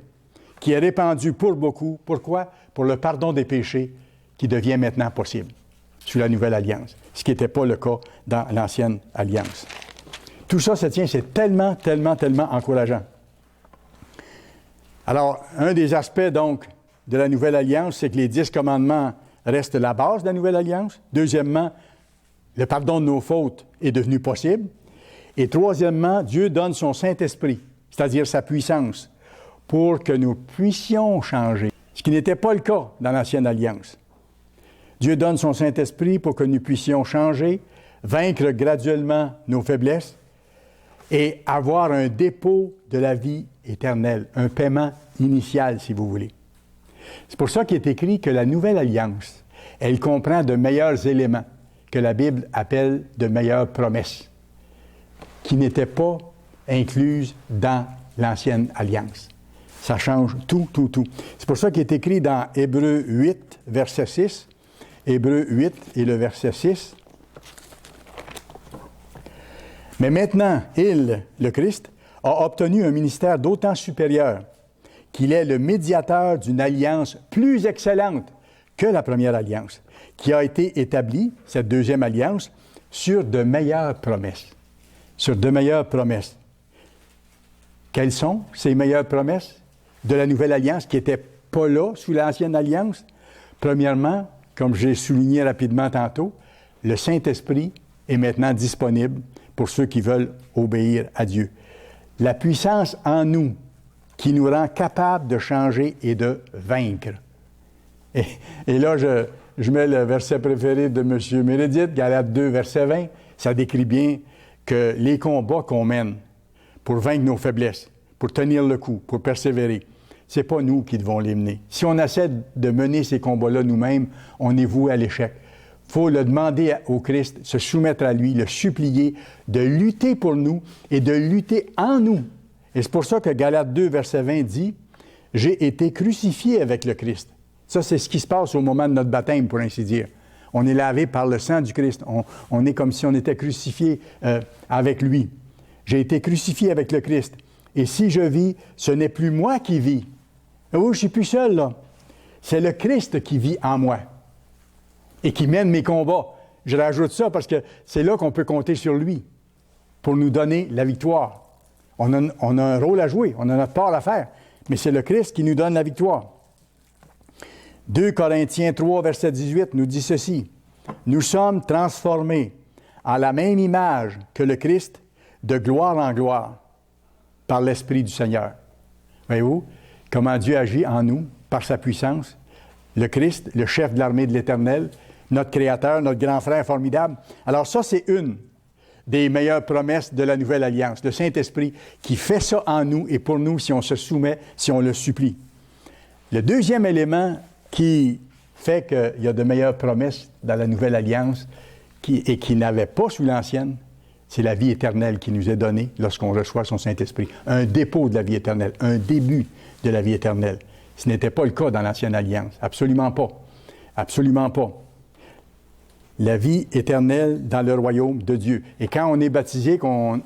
qui est répandu pour beaucoup. Pourquoi? Pour le pardon des péchés qui devient maintenant possible sous la Nouvelle Alliance, ce qui n'était pas le cas dans l'Ancienne Alliance. Tout ça, c'est tellement, tellement, tellement encourageant. Alors, un des aspects, donc, de la Nouvelle Alliance, c'est que les 10 commandements restent la base de la Nouvelle Alliance. Deuxièmement, le pardon de nos fautes est devenu possible. Et troisièmement, Dieu donne son Saint-Esprit, c'est-à-dire sa puissance, pour que nous puissions changer, ce qui n'était pas le cas dans l'Ancienne Alliance. Dieu donne son Saint-Esprit pour que nous puissions changer, vaincre graduellement nos faiblesses et avoir un dépôt de la vie éternelle, un paiement initial, si vous voulez. C'est pour ça qu'il est écrit que la Nouvelle Alliance, elle comprend de meilleurs éléments que la Bible appelle de meilleures promesses, qui n'étaient pas incluses dans l'Ancienne Alliance. Ça change tout. C'est pour ça qu'il est écrit dans Hébreux 8, verset 6. Hébreux 8 et le verset 6. Mais maintenant, il, le Christ, a obtenu un ministère d'autant supérieur qu'il est le médiateur d'une alliance plus excellente que la première alliance, qui a été établie, cette deuxième alliance, sur de meilleures promesses. Sur de meilleures promesses. Quelles sont ces meilleures promesses de la Nouvelle Alliance qui n'étaient pas là sous l'Ancienne Alliance? Premièrement, comme j'ai souligné rapidement tantôt, le Saint-Esprit est maintenant disponible pour ceux qui veulent obéir à Dieu. La puissance en nous qui nous rend capables de changer et de vaincre. Et là, je mets le verset préféré de M. Meredith, Galates 2, verset 20. Ça décrit bien que les combats qu'on mène pour vaincre nos faiblesses, pour tenir le coup, pour persévérer, ce n'est pas nous qui devons les mener. Si on essaie de mener ces combats-là nous-mêmes, on est voué à l'échec. Il faut le demander au Christ, se soumettre à lui, le supplier, de lutter pour nous et de lutter en nous. Et c'est pour ça que Galates 2, verset 20 dit « J'ai été crucifié avec le Christ ». Ça, c'est ce qui se passe au moment de notre baptême, pour ainsi dire. On est lavé par le sang du Christ. On est comme si on était crucifié avec lui. J'ai été crucifié avec le Christ. Et si je vis, ce n'est plus moi qui vis. Oui, je ne suis plus seul, là. C'est le Christ qui vit en moi et qui mène mes combats. Je rajoute ça parce que c'est là qu'on peut compter sur lui pour nous donner la victoire. On a un rôle à jouer, on a notre part à faire, mais c'est le Christ qui nous donne la victoire. 2 Corinthiens 3, verset 18 nous dit ceci. « Nous sommes transformés en la même image que le Christ, de gloire en gloire, par l'Esprit du Seigneur. Voyez-vous comment Dieu agit en nous, par sa puissance? Le Christ, le chef de l'armée de l'Éternel, notre Créateur, notre grand frère formidable. Alors ça, c'est une des meilleures promesses de la Nouvelle Alliance. Le Saint-Esprit qui fait ça en nous et pour nous si on se soumet, si on le supplie. Le deuxième élément qui fait qu'il y a de meilleures promesses dans la Nouvelle Alliance et qui n'avait pas sous l'Ancienne, c'est la vie éternelle qui nous est donnée lorsqu'on reçoit son Saint-Esprit. Un dépôt de la vie éternelle, un début de la vie éternelle. Ce n'était pas le cas dans l'Ancienne Alliance. Absolument pas. Absolument pas. La vie éternelle dans le royaume de Dieu. Et quand on est baptisé, qu'on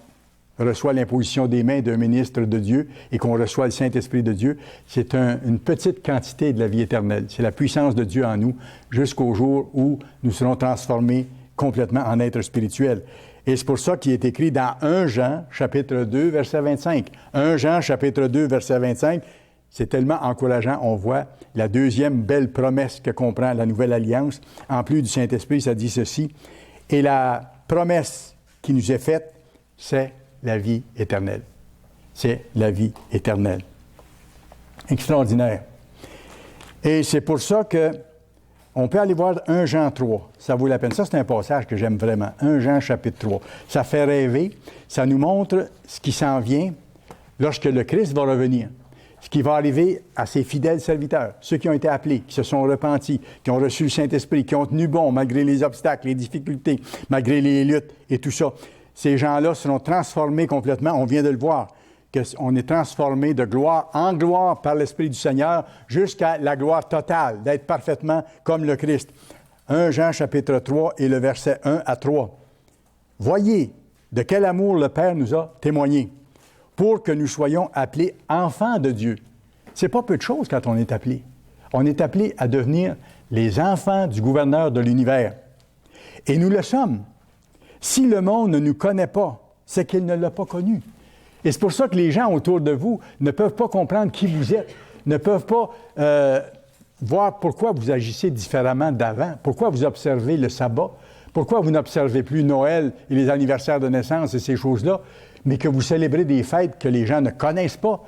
reçoit l'imposition des mains d'un ministre de Dieu et qu'on reçoit le Saint-Esprit de Dieu, c'est une petite quantité de la vie éternelle. C'est la puissance de Dieu en nous jusqu'au jour où nous serons transformés complètement en êtres spirituels. Et c'est pour ça qu'il est écrit dans 1 Jean, chapitre 2, verset 25. 1 Jean, chapitre 2, verset 25, c'est tellement encourageant. On voit la deuxième belle promesse que comprend la Nouvelle Alliance. En plus du Saint-Esprit, ça dit ceci. Et la promesse qui nous est faite, c'est la vie éternelle. C'est la vie éternelle. Extraordinaire. Et c'est pour ça que on peut aller voir 1 Jean 3. Ça vaut la peine. Ça, c'est un passage que j'aime vraiment. 1 Jean chapitre 3. Ça fait rêver. Ça nous montre ce qui s'en vient lorsque le Christ va revenir. Ce qui va arriver à ses fidèles serviteurs, ceux qui ont été appelés, qui se sont repentis, qui ont reçu le Saint-Esprit, qui ont tenu bon malgré les obstacles, les difficultés, malgré les luttes et tout ça. Ces gens-là seront transformés complètement. On vient de le voir, qu'on est transformé de gloire en gloire par l'Esprit du Seigneur jusqu'à la gloire totale, d'être parfaitement comme le Christ. 1 Jean chapitre 3 et le verset 1 à 3. Voyez de quel amour le Père nous a témoigné, pour que nous soyons appelés enfants de Dieu. C'est pas peu de choses quand on est appelé. On est appelé à devenir les enfants du gouverneur de l'univers. Et nous le sommes. Si le monde ne nous connaît pas, c'est qu'il ne l'a pas connu. Et c'est pour ça que les gens autour de vous ne peuvent pas comprendre qui vous êtes, ne peuvent pas voir pourquoi vous agissez différemment d'avant, pourquoi vous observez le sabbat, pourquoi vous n'observez plus Noël et les anniversaires de naissance et ces choses-là, mais que vous célébrez des fêtes que les gens ne connaissent pas.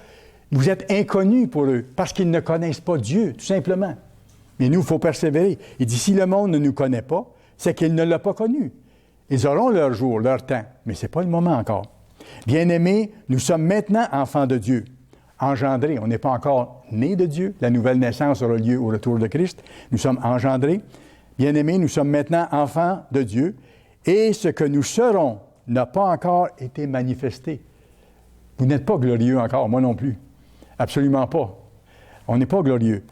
Vous êtes inconnus pour eux, parce qu'ils ne connaissent pas Dieu, tout simplement. Mais nous, il faut persévérer. Il dit, si le monde ne nous connaît pas, c'est qu'il ne l'a pas connu. Ils auront leur jour, leur temps, mais ce n'est pas le moment encore. Bien-aimés, nous sommes maintenant enfants de Dieu, engendrés. On n'est pas encore nés de Dieu. La nouvelle naissance aura lieu au retour de Christ. Nous sommes engendrés. Bien-aimés, nous sommes maintenant enfants de Dieu, et ce que nous serons n'a pas encore été manifesté. Vous n'êtes pas glorieux encore, moi non plus. Absolument pas. On n'est pas glorieux.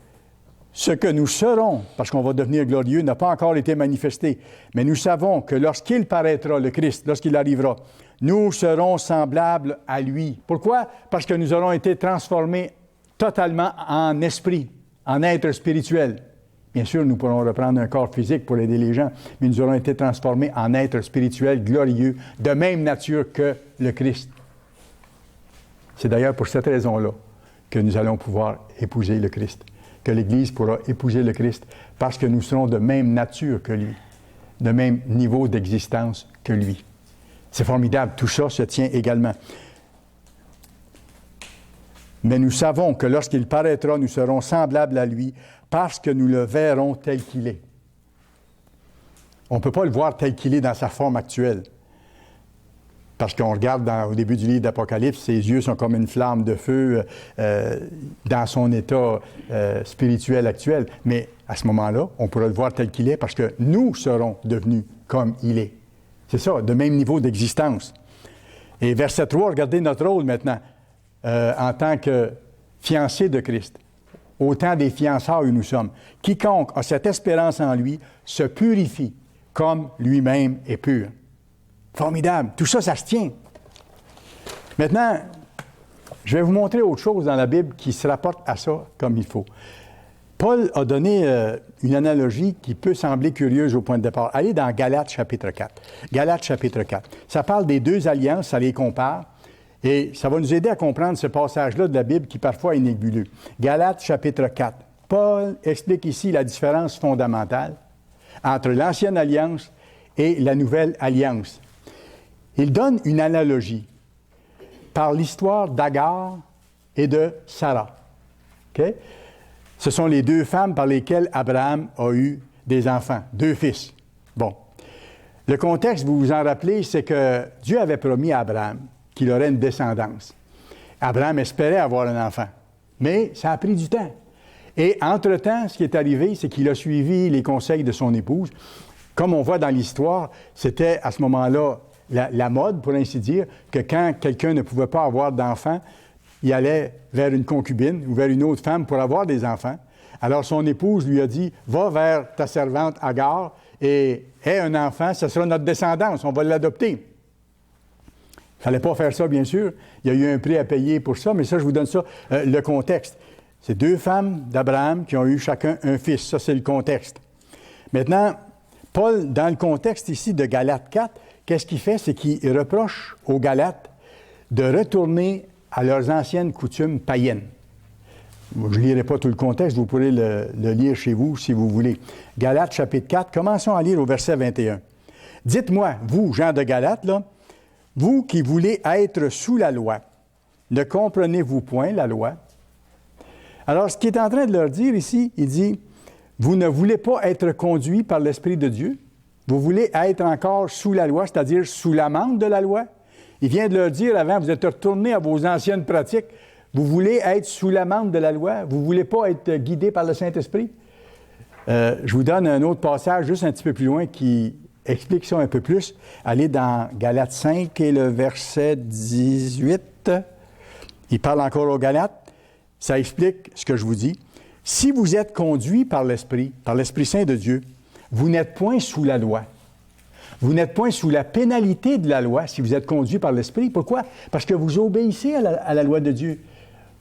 Ce que nous serons, parce qu'on va devenir glorieux, n'a pas encore été manifesté. Mais nous savons que lorsqu'il paraîtra, le Christ, lorsqu'il arrivera, nous serons semblables à lui. Pourquoi? Parce que nous aurons été transformés totalement en esprit, en être spirituel. Bien sûr, nous pourrons reprendre un corps physique pour aider les gens, mais nous aurons été transformés en êtres spirituels glorieux, de même nature que le Christ. C'est d'ailleurs pour cette raison-là que nous allons pouvoir épouser le Christ, que l'Église pourra épouser le Christ, parce que nous serons de même nature que lui, de même niveau d'existence que lui. C'est formidable, tout ça se tient également. Mais nous savons que lorsqu'il paraîtra, nous serons semblables à lui, parce que nous le verrons tel qu'il est. On ne peut pas le voir tel qu'il est dans sa forme actuelle. Parce qu'on regarde au début du livre d'Apocalypse, ses yeux sont comme une flamme de feu dans son état spirituel actuel. Mais à ce moment-là, on pourra le voir tel qu'il est parce que nous serons devenus comme il est. C'est ça, de même niveau d'existence. Et verset 3, regardez notre rôle maintenant en tant que fiancés de Christ. Au temps des fiançailles où nous sommes. Quiconque a cette espérance en lui se purifie comme lui-même est pur. Formidable. Tout ça, ça se tient. Maintenant, je vais vous montrer autre chose dans la Bible qui se rapporte à ça comme il faut. Paul a donné une analogie qui peut sembler curieuse au point de départ. Allez dans Galates chapitre 4. Galates chapitre 4. Ça parle des deux alliances, ça les compare. Et ça va nous aider à comprendre ce passage-là de la Bible qui parfois est nébuleux. Galates chapitre 4. Paul explique ici la différence fondamentale entre l'Ancienne Alliance et la nouvelle alliance. Il donne une analogie par l'histoire d'Agar et de Sarah. Okay? Ce sont les deux femmes par lesquelles Abraham a eu des enfants, deux fils. Bon. Le contexte, vous vous en rappelez, c'est que Dieu avait promis à Abraham qu'il aurait une descendance. Abraham espérait avoir un enfant, mais ça a pris du temps. Et entre-temps, ce qui est arrivé, c'est qu'il a suivi les conseils de son épouse. Comme on voit dans l'histoire, c'était à ce moment-là la mode, pour ainsi dire, que quand quelqu'un ne pouvait pas avoir d'enfant, il allait vers une concubine ou vers une autre femme pour avoir des enfants. Alors son épouse lui a dit, « Va vers ta servante Agar et aie un enfant, ce sera notre descendance, on va l'adopter. » Il ne fallait pas faire ça, bien sûr. Il y a eu un prix à payer pour ça, mais ça, je vous donne ça, le contexte. C'est deux femmes d'Abraham qui ont eu chacun un fils. Ça, c'est le contexte. Maintenant, Paul, dans le contexte ici de Galates 4, qu'est-ce qu'il fait? C'est qu'il reproche aux Galates de retourner à leurs anciennes coutumes païennes. Je ne lirai pas tout le contexte, vous pourrez le lire chez vous si vous voulez. Galates chapitre 4, commençons à lire au verset 21. « Dites-moi, vous, gens de Galates, là, vous qui voulez être sous la loi, ne comprenez-vous point la loi? » Alors, ce qu'il est en train de leur dire ici, il dit, « Vous ne voulez pas être conduits par l'Esprit de Dieu? Vous voulez être encore sous la loi, c'est-à-dire sous l'amende de la loi? » Il vient de leur dire avant, vous êtes retournés à vos anciennes pratiques. Vous voulez être sous l'amende de la loi? Vous ne voulez pas être guidés par le Saint-Esprit? Je vous donne un autre passage juste un petit peu plus loin qui explique ça un peu plus. Allez dans Galates 5 et le verset 18. Il parle encore aux Galates. Ça explique ce que je vous dis. « Si vous êtes conduits par l'Esprit Saint de Dieu, vous n'êtes point sous la loi. Vous n'êtes point sous la pénalité de la loi si vous êtes conduit par l'Esprit. Pourquoi? Parce que vous obéissez à la loi de Dieu.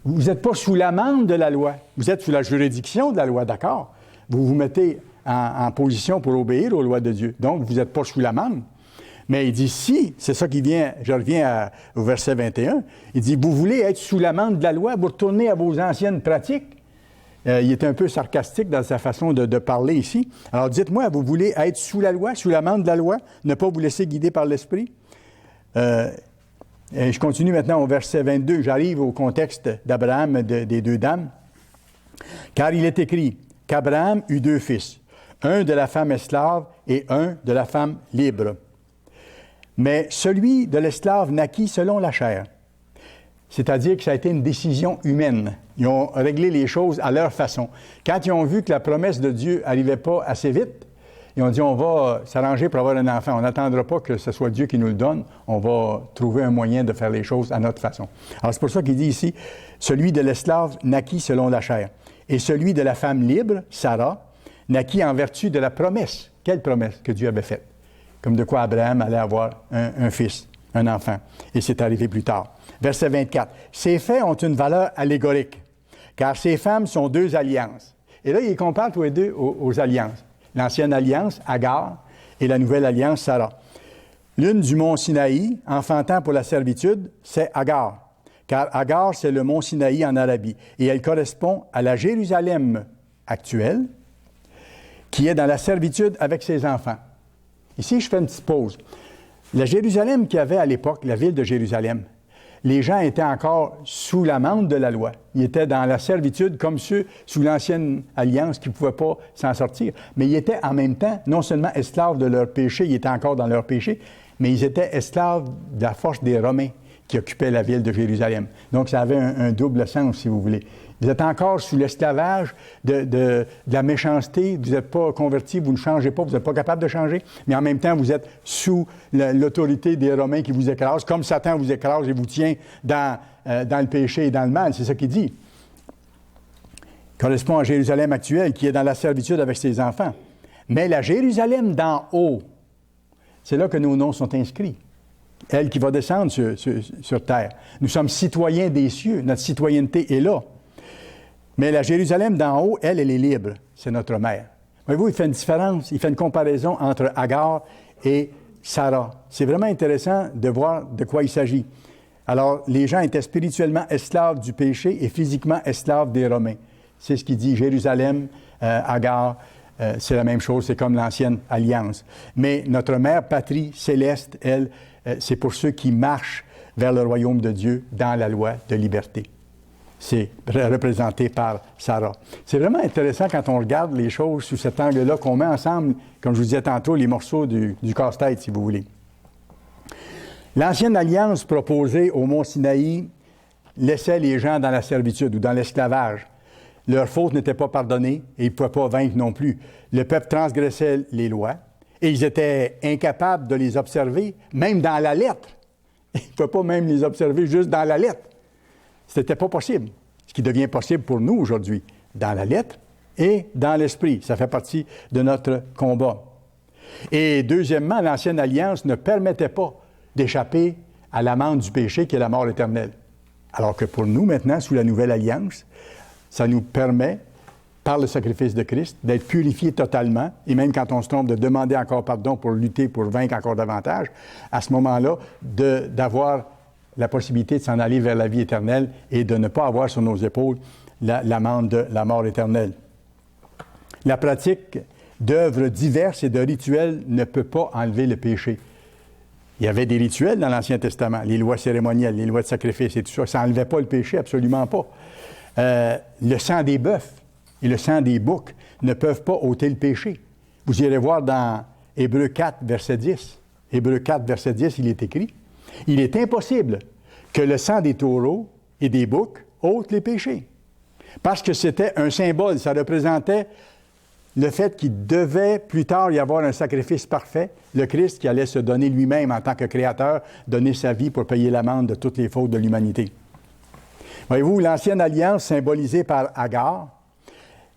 Vous n'êtes pas sous l'amende de la loi. Vous êtes sous la juridiction de la loi, d'accord? Vous vous mettez en position pour obéir aux lois de Dieu. Donc, vous n'êtes pas sous l'amende. Mais il dit, si, c'est ça qui vient, je reviens au verset 21, il dit, vous voulez être sous l'amende de la loi, vous retournez à vos anciennes pratiques. Il est un peu sarcastique dans sa façon de parler ici. Alors, dites-moi, vous voulez être sous la loi, sous l'amende de la loi, ne pas vous laisser guider par l'Esprit? Et je continue maintenant au verset 22. J'arrive au contexte d'Abraham, des deux dames. Car il est écrit qu'Abraham eut deux fils, un de la femme esclave et un de la femme libre. Mais celui de l'esclave naquit selon la chair. C'est-à-dire que ça a été une décision humaine. Ils ont réglé les choses à leur façon. Quand ils ont vu que la promesse de Dieu n'arrivait pas assez vite, ils ont dit, on va s'arranger pour avoir un enfant. On n'attendra pas que ce soit Dieu qui nous le donne. On va trouver un moyen de faire les choses à notre façon. Alors, c'est pour ça qu'il dit ici, celui de l'esclave naquit selon la chair. Et celui de la femme libre, Sarah, naquit en vertu de la promesse. Quelle promesse que Dieu avait faite? Comme de quoi Abraham allait avoir un fils, un enfant. Et c'est arrivé plus tard. Verset 24. Ces faits ont une valeur allégorique, car ces femmes sont deux alliances. Et là, il compare tous les deux aux alliances. L'ancienne alliance, Agar, et la nouvelle alliance, Sarah. L'une du mont Sinaï, enfantant pour la servitude, c'est Agar. Car Agar, c'est le mont Sinaï en Arabie. Et elle correspond à la Jérusalem actuelle, qui est dans la servitude avec ses enfants. Ici, je fais une petite pause. La Jérusalem qu'il y avait à l'époque, la ville de Jérusalem, les gens étaient encore sous l'amende de la loi. Ils étaient dans la servitude comme ceux sous l'ancienne alliance qui ne pouvaient pas s'en sortir. Mais ils étaient en même temps non seulement esclaves de leur péché, ils étaient encore dans leur péché, mais ils étaient esclaves de la force des Romains qui occupaient la ville de Jérusalem. Donc, ça avait un double sens, si vous voulez. Vous êtes encore sous l'esclavage de la méchanceté, vous n'êtes pas convertis, vous ne changez pas, vous n'êtes pas capable de changer, mais en même temps, vous êtes sous l'autorité des Romains qui vous écrasent, comme Satan vous écrase et vous tient dans le péché et dans le mal. C'est ça qu'il dit. Il correspond à Jérusalem actuelle, qui est dans la servitude avec ses enfants. Mais la Jérusalem d'en haut, c'est là que nos noms sont inscrits. Elle qui va descendre sur terre. Nous sommes citoyens des cieux, notre citoyenneté est là. Mais la Jérusalem d'en haut, elle est libre. C'est notre mère. Voyez-vous, il fait une différence, il fait une comparaison entre Agar et Sarah. C'est vraiment intéressant de voir de quoi il s'agit. Alors, les gens étaient spirituellement esclaves du péché et physiquement esclaves des Romains. C'est ce qu'il dit, Jérusalem, Agar, c'est la même chose, c'est comme l'ancienne alliance. Mais notre mère patrie céleste, elle, c'est pour ceux qui marchent vers le royaume de Dieu dans la loi de liberté. C'est représenté par Sarah. C'est vraiment intéressant quand on regarde les choses sous cet angle-là, qu'on met ensemble, comme je vous disais tantôt, les morceaux du casse-tête, si vous voulez. L'ancienne alliance proposée au mont Sinaï laissait les gens dans la servitude ou dans l'esclavage. Leurs fautes n'étaient pas pardonnées et ils ne pouvaient pas vaincre non plus. Le peuple transgressait les lois et ils étaient incapables de les observer, même dans la lettre. Ils ne pouvaient pas même les observer juste dans la lettre. Ce n'était pas possible. Ce qui devient possible pour nous aujourd'hui, dans la lettre et dans l'esprit. Ça fait partie de notre combat. Et deuxièmement, l'ancienne alliance ne permettait pas d'échapper à l'amende du péché qui est la mort éternelle. Alors que pour nous, maintenant, sous la nouvelle alliance, ça nous permet, par le sacrifice de Christ, d'être purifiés totalement, et même quand on se trompe, de demander encore pardon pour lutter, pour vaincre encore davantage, à ce moment-là, d'avoir la possibilité de s'en aller vers la vie éternelle et de ne pas avoir sur nos épaules l'amende de la mort éternelle. La pratique d'œuvres diverses et de rituels ne peut pas enlever le péché. Il y avait des rituels dans l'Ancien Testament, les lois cérémonielles, les lois de sacrifice et tout ça. Ça n'enlevait pas le péché, absolument pas. Le sang des bœufs et le sang des boucs ne peuvent pas ôter le péché. Vous irez voir dans Hébreux 4, verset 10. Hébreux 4, verset 10, il est écrit, « Il est impossible que le sang des taureaux et des boucs ôte les péchés. » Parce que c'était un symbole, ça représentait le fait qu'il devait plus tard y avoir un sacrifice parfait, le Christ qui allait se donner lui-même en tant que créateur, donner sa vie pour payer l'amende de toutes les fautes de l'humanité. Voyez-vous, l'ancienne alliance symbolisée par Agar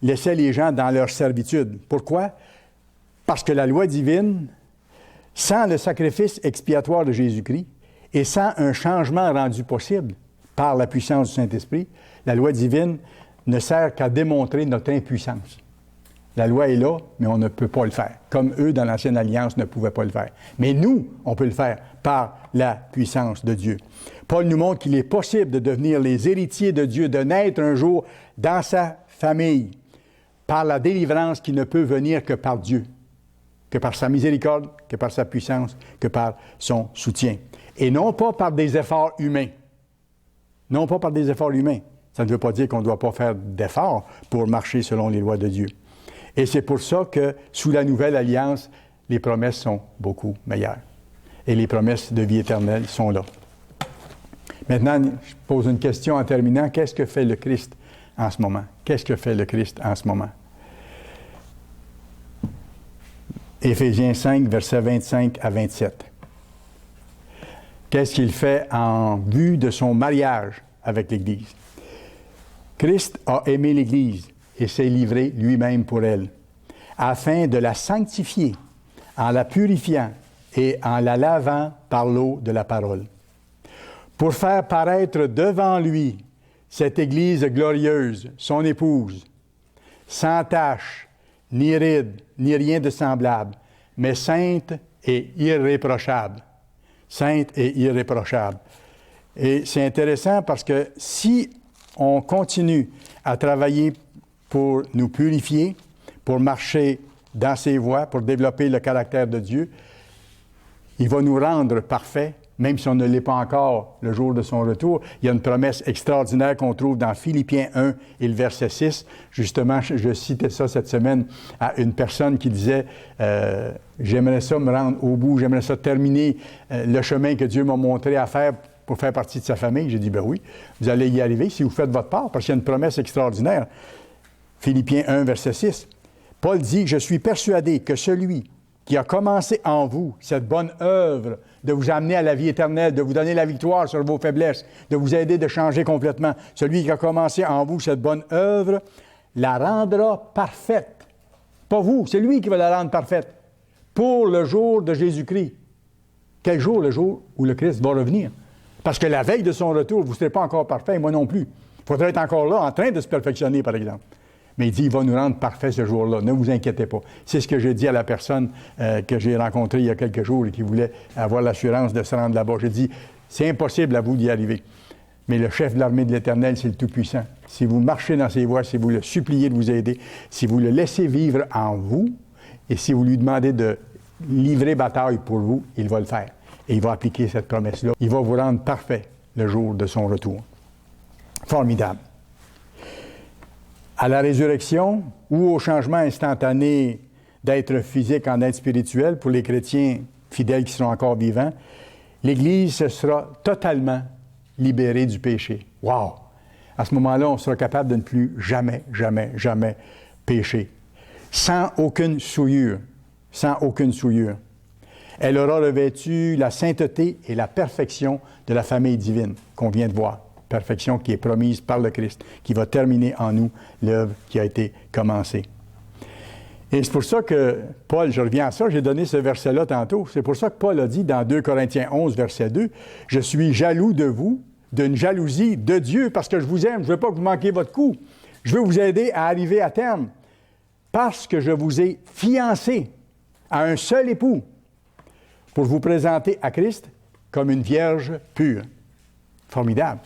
laissait les gens dans leur servitude. Pourquoi? Parce que la loi divine, sans le sacrifice expiatoire de Jésus-Christ et sans un changement rendu possible par la puissance du Saint-Esprit, la loi divine ne sert qu'à démontrer notre impuissance. La loi est là, mais on ne peut pas le faire, comme eux, dans l'Ancienne Alliance, ne pouvaient pas le faire. Mais nous, on peut le faire par la puissance de Dieu. Paul nous montre qu'il est possible de devenir les héritiers de Dieu, de naître un jour dans sa famille, par la délivrance qui ne peut venir que par Dieu, que par sa miséricorde, que par sa puissance, que par son soutien. Et non pas par des efforts humains. Non pas par des efforts humains. Ça ne veut pas dire qu'on ne doit pas faire d'efforts pour marcher selon les lois de Dieu. Et c'est pour ça que, sous la nouvelle alliance, les promesses sont beaucoup meilleures. Et les promesses de vie éternelle sont là. Maintenant, je pose une question en terminant. Qu'est-ce que fait le Christ en ce moment? Qu'est-ce que fait le Christ en ce moment? Éphésiens 5, versets 25 à 27. Qu'est-ce qu'il fait en vue de son mariage avec l'Église? Christ a aimé l'Église et s'est livré lui-même pour elle, afin de la sanctifier en la purifiant et en la lavant par l'eau de la parole, pour faire paraître devant lui cette Église glorieuse, son épouse, sans tache, ni ride, ni rien de semblable, mais sainte et irréprochable. Sainte et irréprochable. Et c'est intéressant parce que si on continue à travailler pour nous purifier, pour marcher dans ses voies, pour développer le caractère de Dieu, il va nous rendre parfaits, même si on ne l'est pas encore le jour de son retour. Il y a une promesse extraordinaire qu'on trouve dans Philippiens 1 et le verset 6. Justement, je citais ça cette semaine à une personne qui disait j'aimerais ça me rendre au bout, j'aimerais ça terminer le chemin que Dieu m'a montré à faire pour faire partie de sa famille. J'ai dit, ben oui, vous allez y arriver si vous faites votre part, parce qu'il y a une promesse extraordinaire. Philippiens 1, verset 6. Paul dit, « Je suis persuadé que celui qui a commencé en vous cette bonne œuvre de vous amener à la vie éternelle, de vous donner la victoire sur vos faiblesses, de vous aider de changer complètement, celui qui a commencé en vous cette bonne œuvre, la rendra parfaite. » Pas vous, c'est lui qui va la rendre parfaite. Pour le jour de Jésus-Christ. Quel jour? Le jour où le Christ va revenir. Parce que la veille de son retour, vous ne serez pas encore parfait, moi non plus. Il faudrait être encore là, en train de se perfectionner, par exemple. Mais il dit, il va nous rendre parfaits ce jour-là. Ne vous inquiétez pas. C'est ce que j'ai dit à la personne que j'ai rencontrée il y a quelques jours et qui voulait avoir l'assurance de se rendre là-bas. J'ai dit, c'est impossible à vous d'y arriver. Mais le chef de l'armée de l'Éternel, c'est le Tout-Puissant. Si vous marchez dans ses voies, si vous le suppliez de vous aider, si vous le laissez vivre en vous, et si vous lui demandez de livrer bataille pour vous, il va le faire. Et il va appliquer cette promesse-là. Il va vous rendre parfait le jour de son retour. Formidable. À la résurrection ou au changement instantané d'être physique en être spirituel pour les chrétiens fidèles qui seront encore vivants, l'Église se sera totalement libérée du péché. Wow! À ce moment-là, on sera capable de ne plus jamais, jamais, jamais pécher. Sans aucune souillure. Sans aucune souillure. Elle aura revêtu la sainteté et la perfection de la famille divine qu'on vient de voir. Perfection qui est promise par le Christ, qui va terminer en nous l'œuvre qui a été commencée. Et c'est pour ça que Paul, je reviens à ça, j'ai donné ce verset-là tantôt, c'est pour ça que Paul a dit dans 2 Corinthiens 11, verset 2, « Je suis jaloux de vous, d'une jalousie de Dieu, parce que je vous aime, je ne veux pas que vous manquiez votre coup. Je veux vous aider à arriver à terme, parce que je vous ai fiancé à un seul époux, pour vous présenter à Christ comme une vierge pure. » Formidable.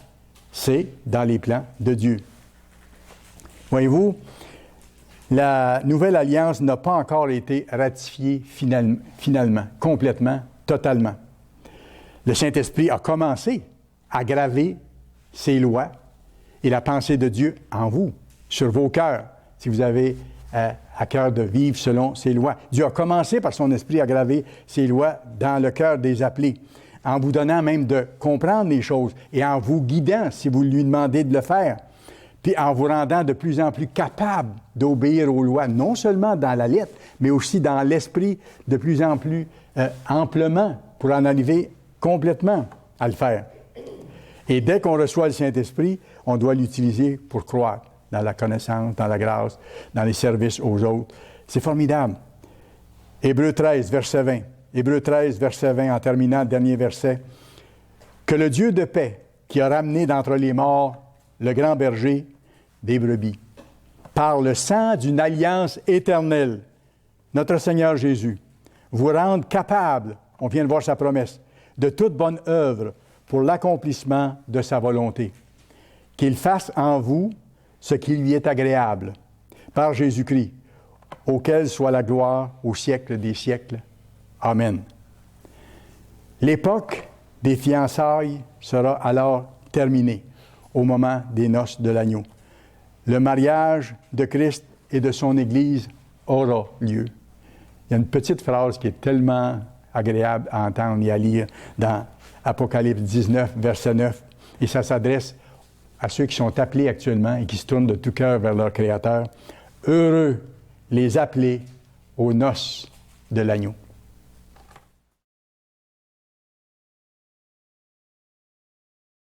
C'est dans les plans de Dieu. Voyez-vous, la nouvelle alliance n'a pas encore été ratifiée finalement, complètement, totalement. Le Saint-Esprit a commencé à graver ses lois et la pensée de Dieu en vous, sur vos cœurs, si vous avez à cœur de vivre selon ses lois. Dieu a commencé par son Esprit à graver ses lois dans le cœur des appelés, en vous donnant même de comprendre les choses et en vous guidant si vous lui demandez de le faire, puis en vous rendant de plus en plus capable d'obéir aux lois, non seulement dans la lettre, mais aussi dans l'esprit, de plus en plus amplement, pour en arriver complètement à le faire. Et dès qu'on reçoit le Saint-Esprit, on doit l'utiliser pour croître dans la connaissance, dans la grâce, dans les services aux autres. C'est formidable. Hébreux 13, verset 20. Hébreux 13, verset 20, en terminant le dernier verset. « Que le Dieu de paix, qui a ramené d'entre les morts le grand berger des brebis, par le sang d'une alliance éternelle, notre Seigneur Jésus, vous rende capable, on vient de voir sa promesse, de toute bonne œuvre pour l'accomplissement de sa volonté. Qu'il fasse en vous ce qui lui est agréable, par Jésus-Christ, auquel soit la gloire au siècle des siècles. Amen. » L'époque des fiançailles sera alors terminée au moment des noces de l'agneau. Le mariage de Christ et de son Église aura lieu. Il y a une petite phrase qui est tellement agréable à entendre et à lire dans Apocalypse 19, verset 9. Et ça s'adresse à ceux qui sont appelés actuellement et qui se tournent de tout cœur vers leur Créateur. Heureux les appelés aux noces de l'agneau.